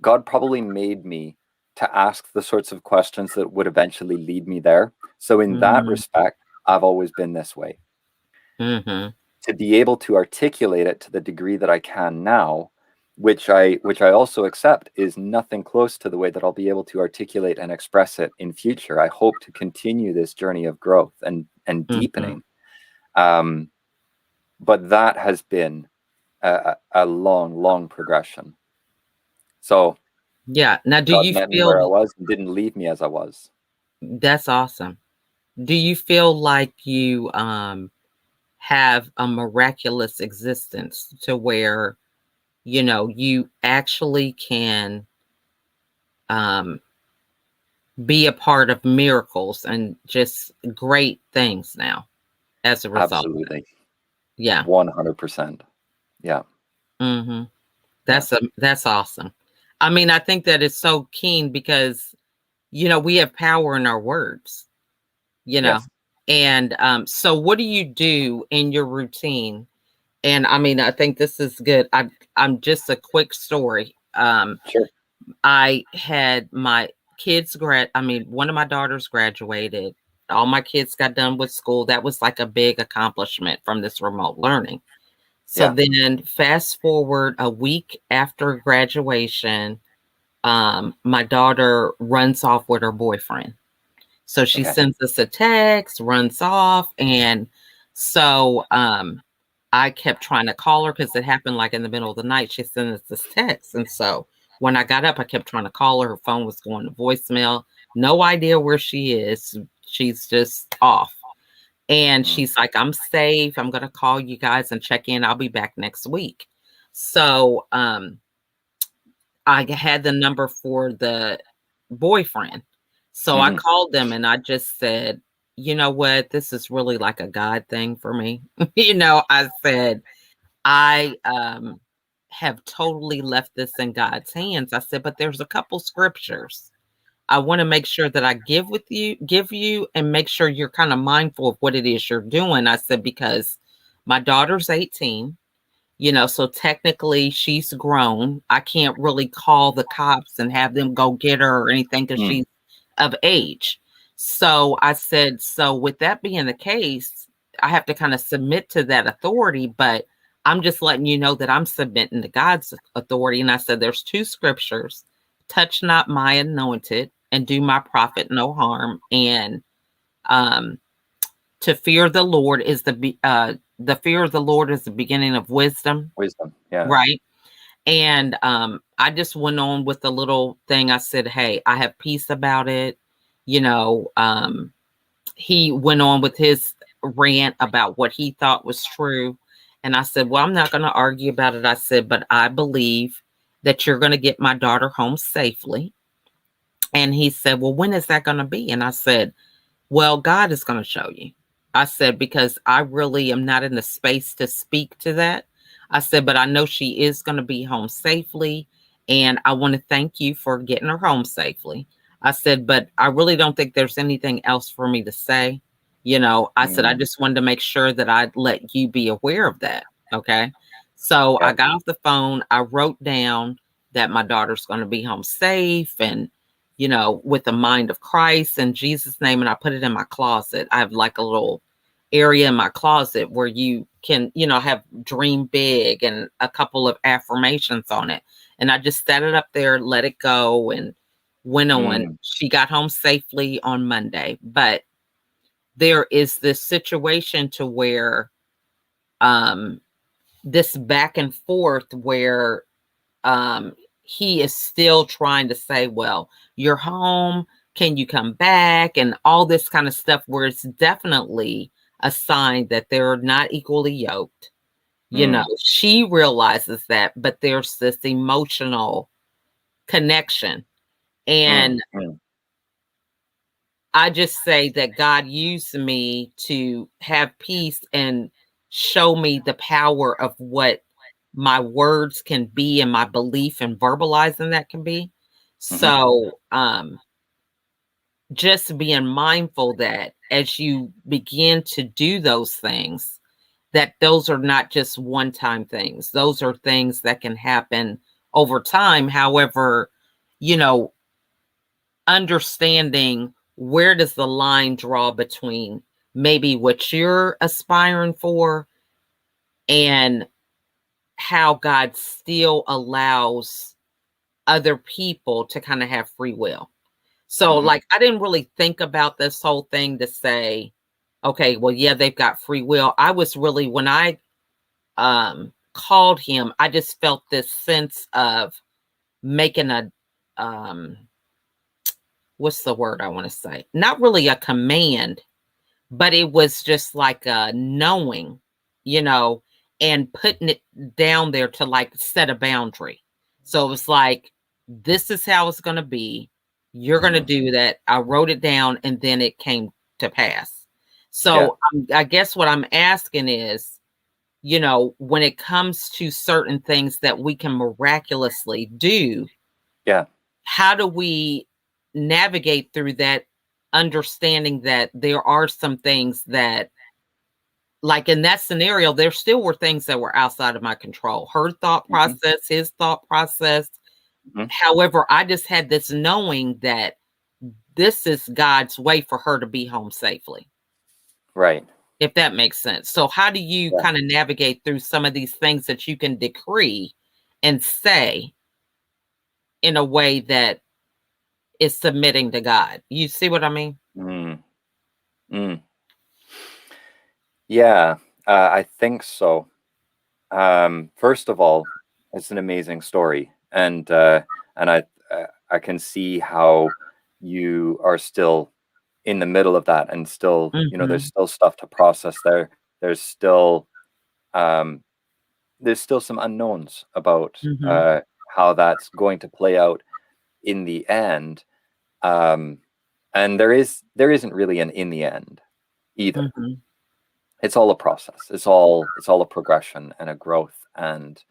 God probably made me to ask the sorts of questions that would eventually lead me there. So in that respect, I've always been this way. To be able to articulate it to the degree that I can now, which I also accept is nothing close to the way that I'll be able to articulate and express it in future. I hope to continue this journey of growth and deepening. But that has been a long progression. So yeah. Now, do God you met me feel where I was and didn't leave me as I was. That's awesome. Do you feel like you have a miraculous existence to where you actually can be a part of miracles and just great things now as a result? Absolutely. Yeah. 100%. Yeah. That's awesome. I mean, I think that it's so keen because we have power in our words, Yes. and so what do you do in your routine? And I mean, I think this is good. I'm just a quick story. Sure. I had my kids one of my daughters graduated. All my kids got done with school. That was like a big accomplishment from this remote learning. So then fast forward a week after graduation, my daughter runs off with her boyfriend. So she sends us a text, runs off. And so I kept trying to call her because it happened like in the middle of the night. She sent us this text. And so when I got up, I kept trying to call her. Her phone was going to voicemail. No idea where she is. She's just off. And she's like, I'm safe. I'm going to call you guys and check in. I'll be back next week. So I had the number for the boyfriend. So I called them and I just said, you know what? This is really like a God thing for me. I said, I have totally left this in God's hands. I said, but there's a couple scriptures I want to make sure that I give you and make sure you're kind of mindful of what it is you're doing. I said, because my daughter's 18. So technically she's grown. I can't really call the cops and have them go get her or anything because Mm. she's of age. So I said, so with that being the case, I have to kind of submit to that authority, but I'm just letting you know that I'm submitting to God's authority. And I said, there's two scriptures: touch not my anointed and do my prophet no harm. And um, to fear the Lord is the fear of the Lord is the beginning of wisdom, Wisdom. Yeah. right? And I just went on with the little thing. I said, hey, I have peace about it. You know, he went on with his rant about what he thought was true. And I said, well, I'm not going to argue about it. I said, but I believe that you're going to get my daughter home safely. And he said, well, when is that going to be? And I said, well, God is going to show you. I said, because I really am not in the space to speak to that. I said, but I know she is going to be home safely. And I want to thank you for getting her home safely. I said, but I really don't think there's anything else for me to say. I said, I Mm. just wanted to make sure that I'd let you be aware of that. Okay. So I Yeah. got off the phone. I wrote down that my daughter's going to be home safe and with the mind of Christ in Jesus' name. And I put it in my closet. I have like a little area in my closet where you can, have dream big and a couple of affirmations on it. And I just set it up there, let it go, and went on. Mm. She got home safely on Monday. But there is this situation to where um this back and forth where um, he is still trying to say, well, you're home. Can you come back? And all this kind of stuff, where it's definitely a sign that they're not equally yoked. Mm. She realizes that, but there's this emotional connection. Mm. And Mm. I just say that God used me to have peace and show me the power of what my words can be and my belief and verbalizing that can be. Mhm. So, just being mindful that as you begin to do those things, that those are not just one-time things. Those are things that can happen over time. However, you know, understanding where does the line draw between maybe what you're aspiring for and how God still allows other people to kind of have free will. So, Mhm. like, I didn't really think about this whole thing to say, okay, well, yeah, they've got free will. I was really, when I called him, I just felt this sense of making a what's the word I want to say? Not really a command, but it was just like a knowing, you know, and putting it down there to like set a boundary. So it was like, this is how it's going to be. You're going to Mhm. do that. I wrote it down and then it came to pass. Yeah. So I guess what I'm asking is, when it comes to certain things that we can miraculously do, Yeah. how do we navigate through that, understanding that there are some things that, like in that scenario, there still were things that were outside of my control. Her thought Mhm. process, his thought process. Mhm. However, I just had this knowing that this is God's way for her to be home safely, Right. if that makes sense. So, how do you Yeah. kind of navigate through some of these things that you can decree and say in a way that is submitting to God? You see what I mean? Mm. Mm. Yeah. I think so. First of all, it's an amazing story, and I can see how you are still in the middle of that, and still, there's Mhm, still stuff to process there. There's still um, there's still some unknowns about mhm, how that's going to play out in the end. Um, and there isn't really an in the end either. mhm, It's all a process. It's all a progression and a growth. And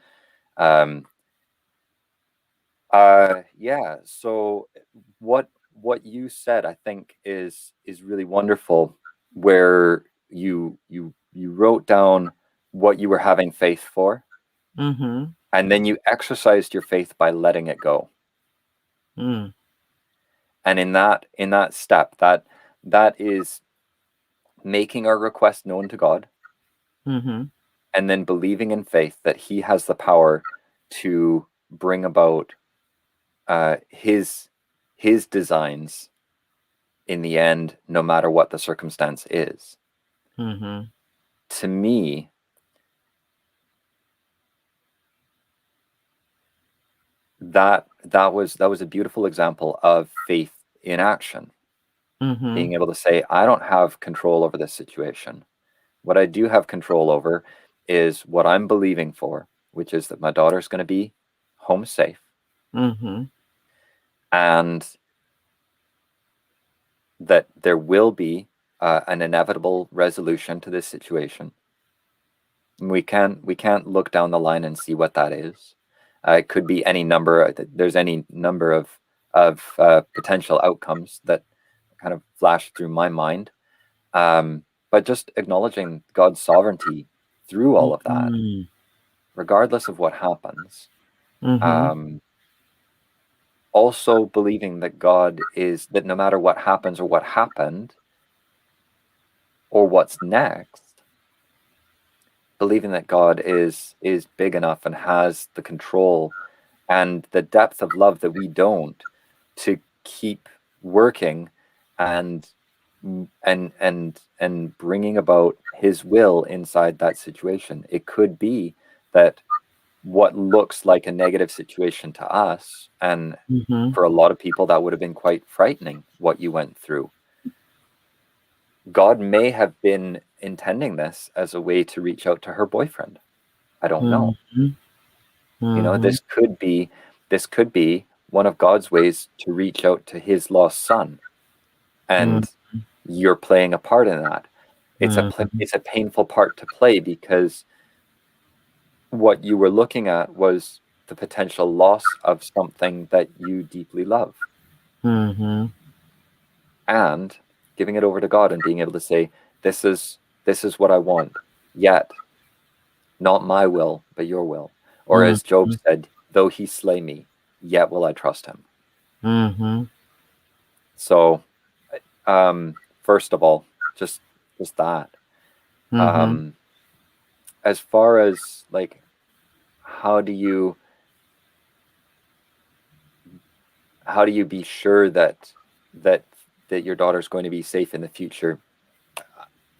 um, yeah. So what you said, I think, is really wonderful. Where you wrote down what you were having faith for, Mhm. And then you exercised your faith by letting it go. Mm. And in that step, that is making our request known to God, Mhm. and then believing in faith that He has the power to bring about His designs in the end, no matter what the circumstance is. Mhm. To me, that was a beautiful example of faith in action. Mhm. Being able to say, I don't have control over this situation. What I do have control over is what I'm believing for, which is that my daughter's going to be home safe, Mhm. and that there will be an inevitable resolution to this situation. We can't look down the line and see what that is. It could be any number. There's any number of potential outcomes that kind of flash through my mind. But just acknowledging God's sovereignty through all of that, Mhm. regardless of what happens. Mhm. Also believing that God is, that no matter what happens or what happened or what's next, believing that God is big enough and has the control and the depth of love that we don't, to keep working and bringing about His will inside that situation. It could be that what looks like a negative situation to us, and Mhm. for a lot of people that would have been quite frightening, what you went through, God may have been intending this as a way to reach out to her boyfriend. I don't know. Mhm. You know, Mhm. this could be one of God's ways to reach out to His lost son, Mhm. and you're playing a part in that. Mhm. It's a painful part to play, because what you were looking at was the potential loss of something that you deeply love, Mhm. and giving it over to God and being able to say, this is what I want, yet not my will, but your will. Or as Job Mhm. said, though he slay me, yet will I trust him. Mhm. So, first of all, just that. Mhm. Um, as far as like, how do you be sure that that your daughter's going to be safe in the future?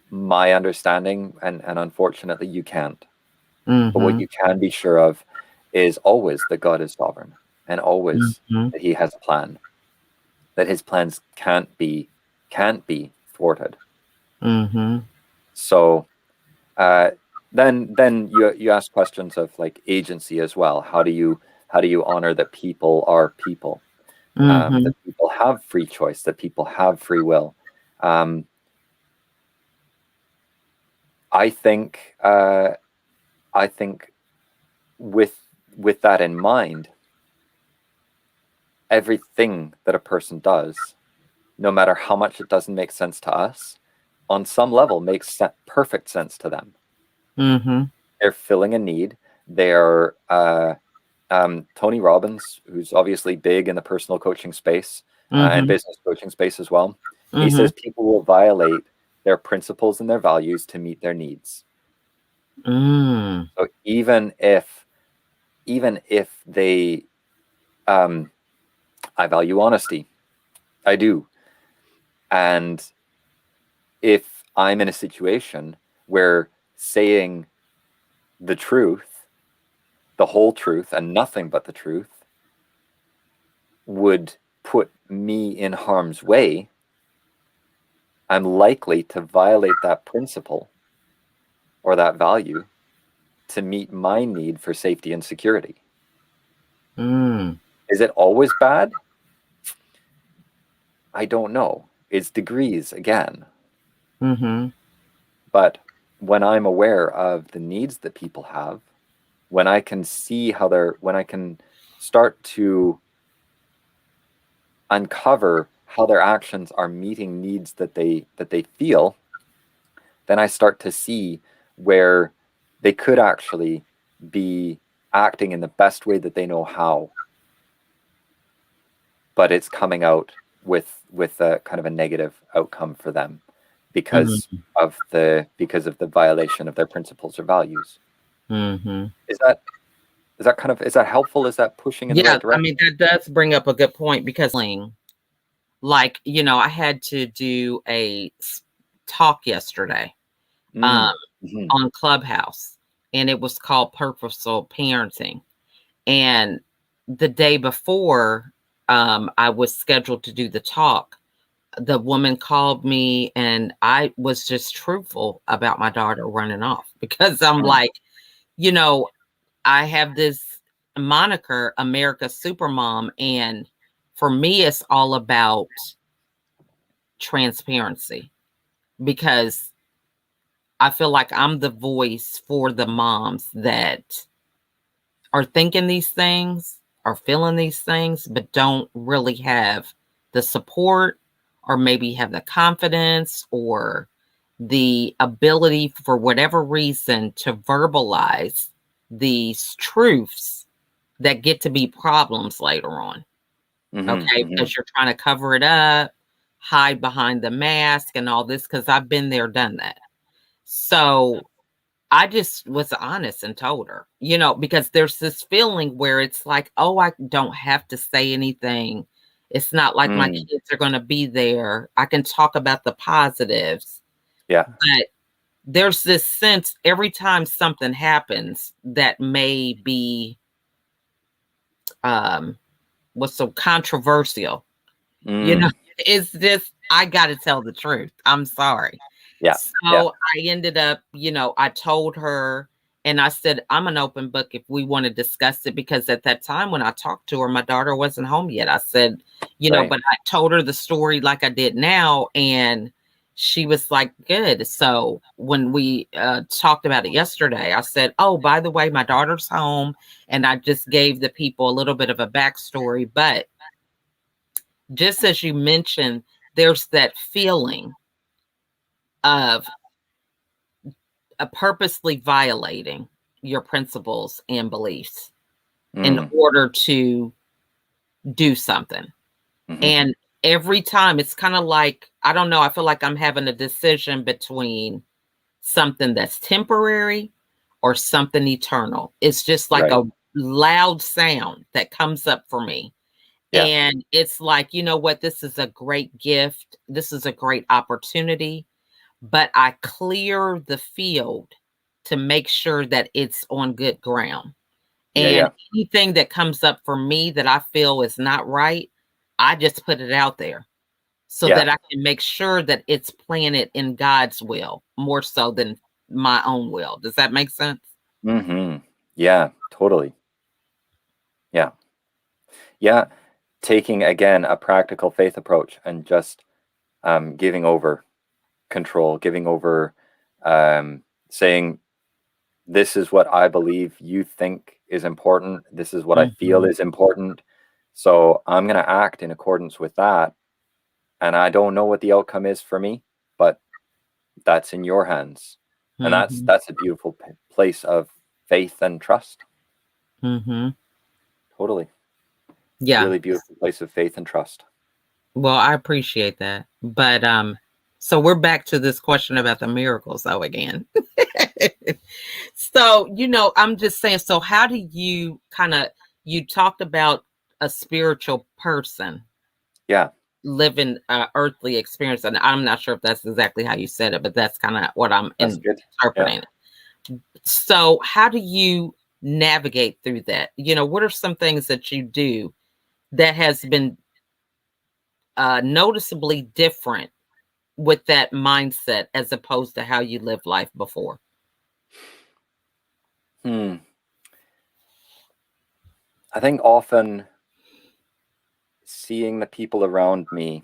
My understanding, and unfortunately, you can't. But what Mhm. you can be sure of is always that God is sovereign, and always Mhm. that He has a plan, that His plans can't be thwarted. Mhm. So uh, then you ask questions of like agency as well. How do you honor that people are people, Mhm. that people have free choice, that people have free will? Um, I think I think with that in mind, everything that a person does, no matter how much it doesn't make sense to us, on some level makes perfect sense to them. Mhm. They're filling a need. They're Tony Robbins, who's obviously big in the personal coaching space and Mhm. business coaching space as well. He Mhm. says people will violate their principles and their values to meet their needs. Mm. So even if they, I value honesty, I do, and if I'm in a situation where saying the truth, the whole truth, and nothing but the truth would put me in harm's way, I'm likely to violate that principle or that value to meet my need for safety and security. Mm. Is it always bad? I don't know. It's degrees again. Mhm. But when I'm aware of the needs that people have, when I can see when I can start to uncover how their actions are meeting needs that they feel, then I start to see where they could actually be acting in the best way that they know how, but it's coming out with a kind of a negative outcome for them because Mm-hmm. of the violation of their principles or values. Mm-hmm. Is that kind of, is that helpful? Is that pushing in the Yeah, right I direction? mean that does bring up a good point because like, I had to do a talk yesterday um Mm-hmm. on Clubhouse, and it was called Purposeful Parenting. And the day before I was scheduled to do the talk, the woman called me, and I was just truthful about my daughter running off because I'm Mm. like, you know, I have this moniker, America's Supermom, and for me, it's all about transparency because I feel like I'm the voice for the moms that are thinking these things, are feeling these things, but don't really have the support or maybe have the confidence or the ability for whatever reason to verbalize these truths that get to be problems later on. Mm-hmm. Okay. Mm-hmm. Because you're trying to cover it up, hide behind the mask and all this, because I've been there, done that. So I just was honest and told her, because there's this feeling where it's like, oh, I don't have to say anything. It's not like my Mm. kids are going to be there. I can talk about the positives. Yeah. But there's this sense every time something happens that may be um, what's so controversial, you know, Mm. it's just, I got to tell the truth. I'm sorry. Yeah. Yeah. So I ended up, I told her and I said, I'm an open book if we want to discuss it, because at that time when I talked to her, my daughter wasn't home yet. I said, Right. but I told her the story like I did now. And she was like, good. So when we talked about it yesterday, I said, oh, by the way, my daughter's home. And I just gave the people a little bit of a backstory. But just as you mentioned, there's that feeling of purposely violating your principles and beliefs in Mm. order to do something. Mm-hmm. And every time it's kind of like, I don't know, I feel like I'm having a decision between something that's temporary or something eternal. It's just like Right. a loud sound that comes up for me. Yeah. And it's like, you know what? This is a great gift. This is a great opportunity, but I clear the field to make sure that it's on good ground. Yeah. And Yeah. anything that comes up for me that I feel is not right, I just put it out there so Yeah. that I can make sure that it's planted in God's will more so than my own will. Does that make sense? Mm-hmm. Yeah. Totally. Yeah. Yeah. Taking again a practical faith approach and just giving over control, giving over, saying, this is what I believe you think is important. This is what I feel Mhm. is important. So I'm going to act in accordance with that. And I don't know what the outcome is for me, but that's in your hands. And Mhm. that's a beautiful place of faith and trust. Mhm. Totally. Yeah. Really beautiful place of faith and trust. Well, I appreciate that. But so we're back to this question about the miracles though again. So, I'm just saying, so how do you you talked about a spiritual person Yeah. living earthly experience, and I'm not sure if that's exactly how you said it, but that's kind of what I'm That's good. Yeah. interpreting. So, how do you navigate through that? What are some things that you do that has been noticeably different with that mindset as opposed to how you lived life before? Hmm. I think often seeing the people around me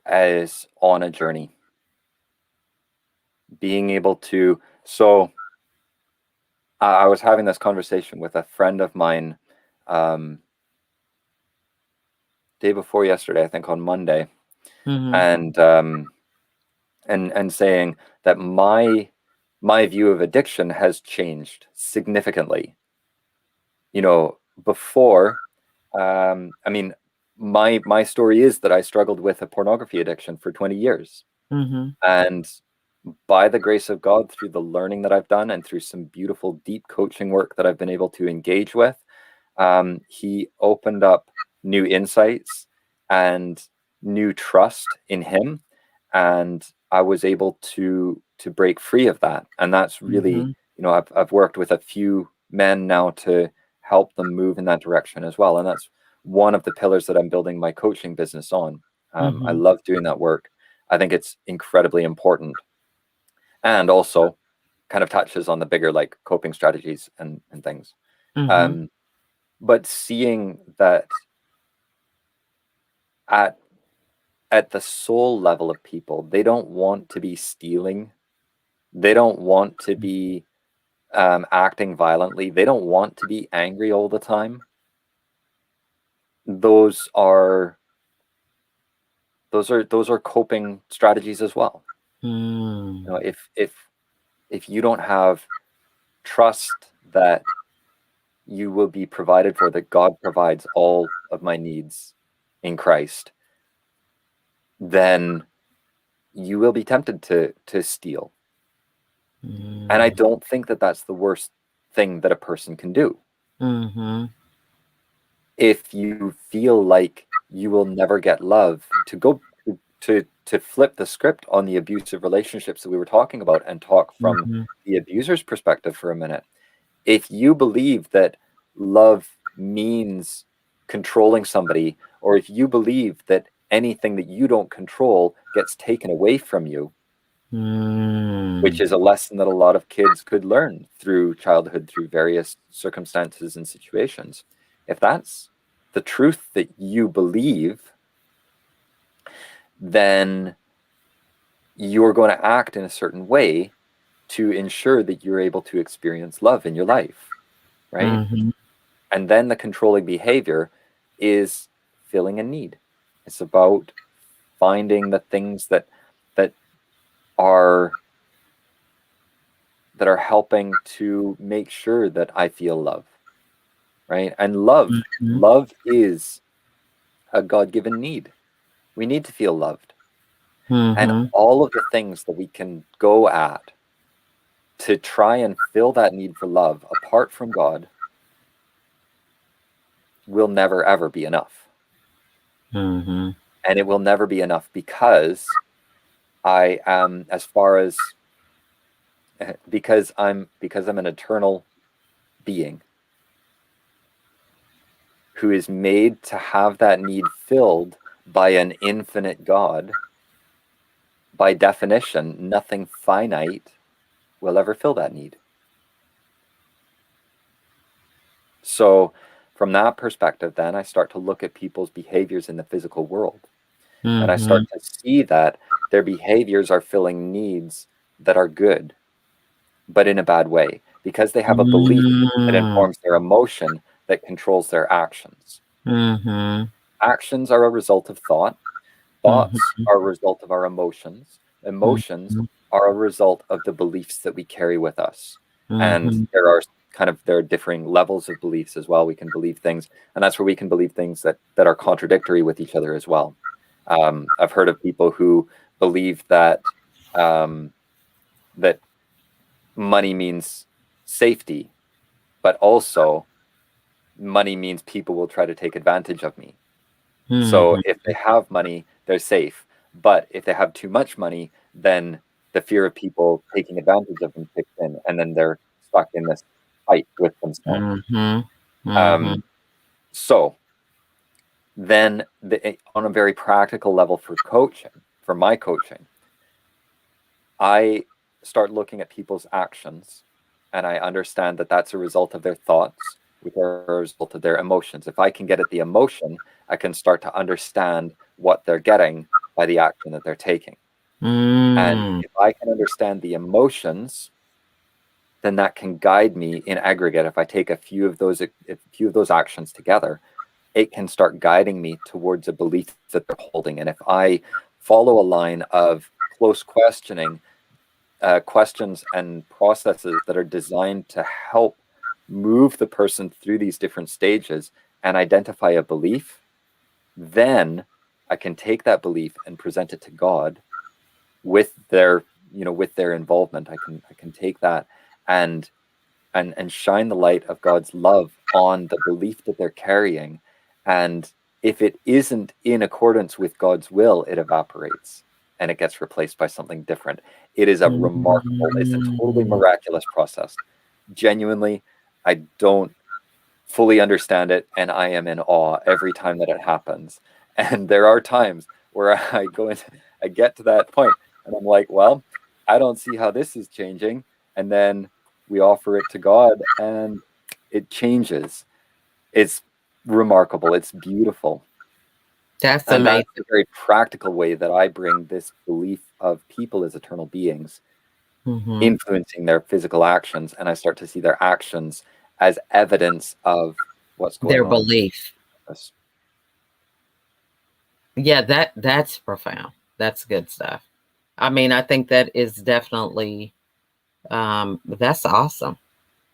as on a journey, being able to, so I was having this conversation with a friend of mine um, day before yesterday, I think on Monday, Hmm. and saying that my my view of addiction has changed significantly. Before, I mean, my story is that I struggled with a pornography addiction for 20 years. Mm-hmm. And by the grace of God, through the learning that I've done and through some beautiful, deep coaching work that I've been able to engage with, he opened up new insights and new trust in him. And I was able to break free of that. And that's really, Mm-hmm. I've worked with a few men now to help them move in that direction as well. And that's one of the pillars that I'm building my coaching business on. I Mm-hmm. love doing that work. I think it's incredibly important, and also kind of touches on the bigger like coping strategies and things. Mm-hmm. Um, but seeing that at the soul level of people, they don't want to be stealing. They don't want to be acting violently. They don't want to be angry all the time. Those are coping strategies as well. Mm-hmm. If you don't have trust that you will be provided for, that God provides all of my needs in Christ, then you will be tempted to steal. And I don't think that that's the worst thing that a person can do. Mm-hmm. If you feel like you will never get love, to go to flip the script on the abusive relationships that we were talking about and talk from Mm-hmm. the abuser's perspective for a minute. If you believe that love means controlling somebody, or if you believe that anything that you don't control gets taken away from you, which is a lesson that a lot of kids could learn through childhood, through various circumstances and situations. If that's the truth that you believe, then you're going to act in a certain way to ensure that you're able to experience love in your life, right? Mm-hmm. And then the controlling behavior is filling a need. It's about finding the things that are helping to make sure that I feel love, right? And love is a God-given need. We need to feel loved. And Mm-hmm. all of the things that we can go at to try and fill that need for love apart from God will never, ever be enough. Mm-hmm. And it will never be enough because I am, as far as, because I'm an eternal being who is made to have that need filled by an infinite God. By definition, nothing finite will ever fill that need. So from that perspective, then I start to look at people's behaviors in the physical world. And I Mm-hmm. start to see that their behaviors are filling needs that are good, but in a bad way, because they have a belief that informs their emotion that controls their actions. Mm-hmm. Actions are a result of thought. Thoughts Mm-hmm. are a result of our emotions. Emotions Mm-hmm. are a result of the beliefs that we carry with us. And Mm-hmm. there are differing levels of beliefs as well. We can believe things, and that's where we can believe things that are contradictory with each other as well. I've heard of people who believe that that money means safety, but also money means people will try to take advantage of me. So Mm-hmm. if they have money, they're safe. But if they have too much money, then the fear of people taking advantage of them kicks in, and then they're stuck in this fight with themselves. Mm-hmm. Mm-hmm. Um, so then, on a very practical level for coaching, for my coaching, I start looking at people's actions, and I understand that that's a result of their thoughts, which are a result of their emotions. If I can get at the emotion, I can start to understand what they're getting by the action that they're taking. And Mm-hmm. if I can understand the emotions, then that can guide me in aggregate. If I take a few of those actions together, it can start guiding me towards a belief that they're holding. And if I follow a line of close questioning, questions and processes that are designed to help move the person through these different stages and identify a belief, then I can take that belief and present it to God with their, with their involvement. I can take that and shine the light of God's love on the belief that they're carrying. And if it isn't in accordance with God's will, it evaporates and it gets replaced by something different. It is a remarkable, it's a totally miraculous process. Genuinely, I don't fully understand it, and I am in awe every time that it happens. And there are times where I get to that point and I'm like, well, I don't see how this is changing. And then we offer it to God and it changes. It's remarkable. It's beautiful. That's And amazing. that's a very practical way that I bring this belief of people as eternal beings influencing their physical actions. And I start to see their actions as evidence of what's going Their on. belief. Yeah, that's profound. That's good stuff. I mean, I think that is definitely that's awesome.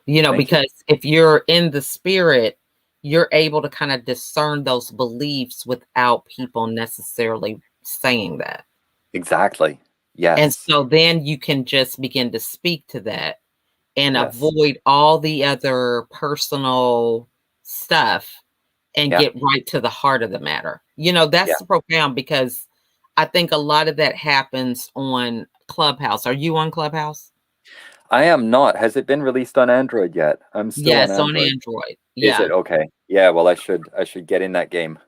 Because if you're in the spirit, you're able to kind of discern those beliefs without people necessarily saying that. Exactly. Yes. And so then you can just begin to speak to that and avoid all the other personal stuff and get right to the heart of the matter. That's profound, because I think a lot of that happens on Clubhouse. Are you on Clubhouse? I am not. Has it been released on Android yet? I'm still on Android. On Android. Is it? Okay. Yeah, well, I should get in that game.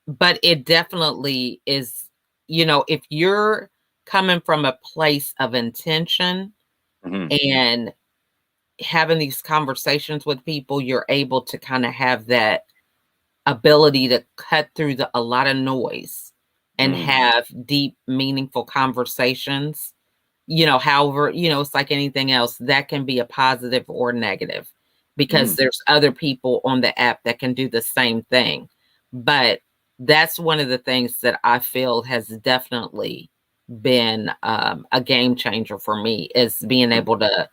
But it definitely is, if you're coming from a place of intention and having these conversations with people, you're able to kind of have that ability to cut through a lot of noise and have deep, meaningful conversations. However, it's like anything else, that can be a positive or negative, because there's other people on the app that can do the same thing. But that's one of the things that I feel has definitely been a game changer for me, is being able to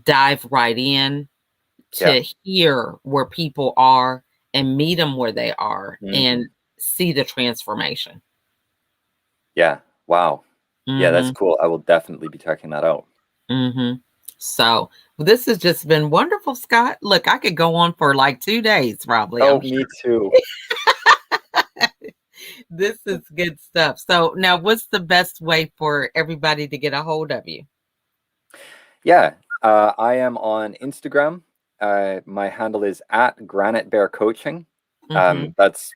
dive right in to hear where people are and meet them where they are and see the transformation. Yeah. Wow. Yeah, that's cool. I will definitely be checking that out. So this has just been wonderful, Scott. Look, I could go on for like 2 days, probably. Oh, me too. This is good stuff. So now, what's the best way for everybody to get a hold of you? Yeah, I am on Instagram. My handle is @Granite Bear Coaching. That's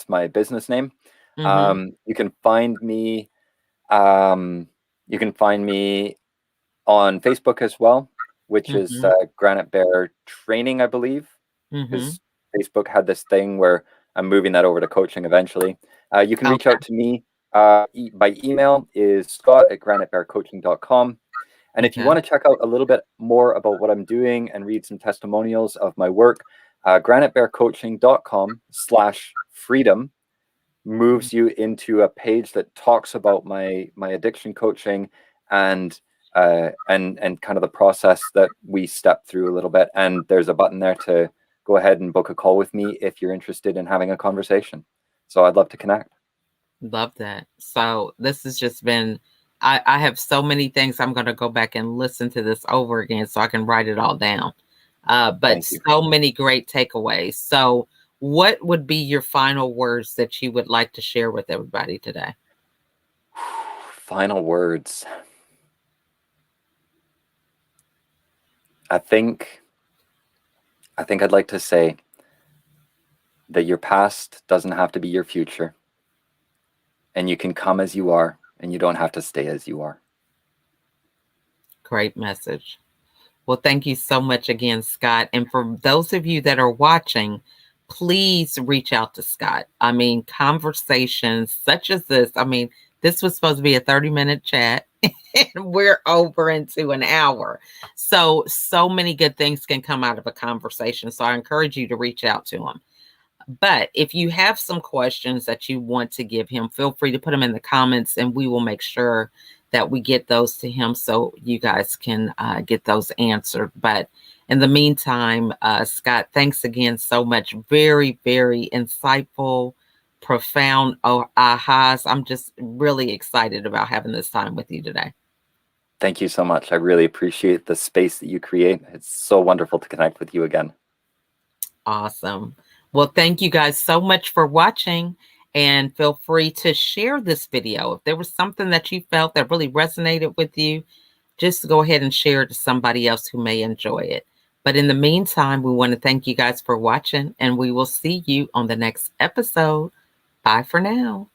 my business name. You can find me. You can find me on Facebook as well, which is Granite Bear Training, I believe, because Facebook had this thing where I'm moving that over to coaching eventually. You can reach out to me by email, is scott@granitebearcoaching.com. And if you want to check out a little bit more about what I'm doing and read some testimonials of my work, granitebearcoaching.com/freedom moves you into a page that talks about my addiction coaching and kind of the process that we step through a little bit. And there's a button there to go ahead and book a call with me if you're interested in having a conversation. So I'd love to connect. Love that. So this has just been, I have so many things. I'm going to go back and listen to this over again so I can write it all down. But so many great takeaways. So what would be your final words that you would like to share with everybody today? Final words. I think I'd like to say that your past doesn't have to be your future, and you can come as you are, and you don't have to stay as you are. Great message. Well, thank you so much again, Scott. And for those of you that are watching, please reach out to Scott. I mean, conversations such as this, I mean, this was supposed to be a 30-minute chat and we're over into an hour. So many good things can come out of a conversation. So I encourage you to reach out to him. But if you have some questions that you want to give him, feel free to put them in the comments and we will make sure that we get those to him so you guys can get those answered. But in the meantime, Scott, thanks again so much. Very, very insightful, profound ahas. I'm just really excited about having this time with you today. Thank you so much. I really appreciate the space that you create. It's so wonderful to connect with you again. Awesome. Well, thank you guys so much for watching, and feel free to share this video. If there was something that you felt that really resonated with you, just go ahead and share it to somebody else who may enjoy it. But in the meantime, we want to thank you guys for watching, and we will see you on the next episode. Bye for now.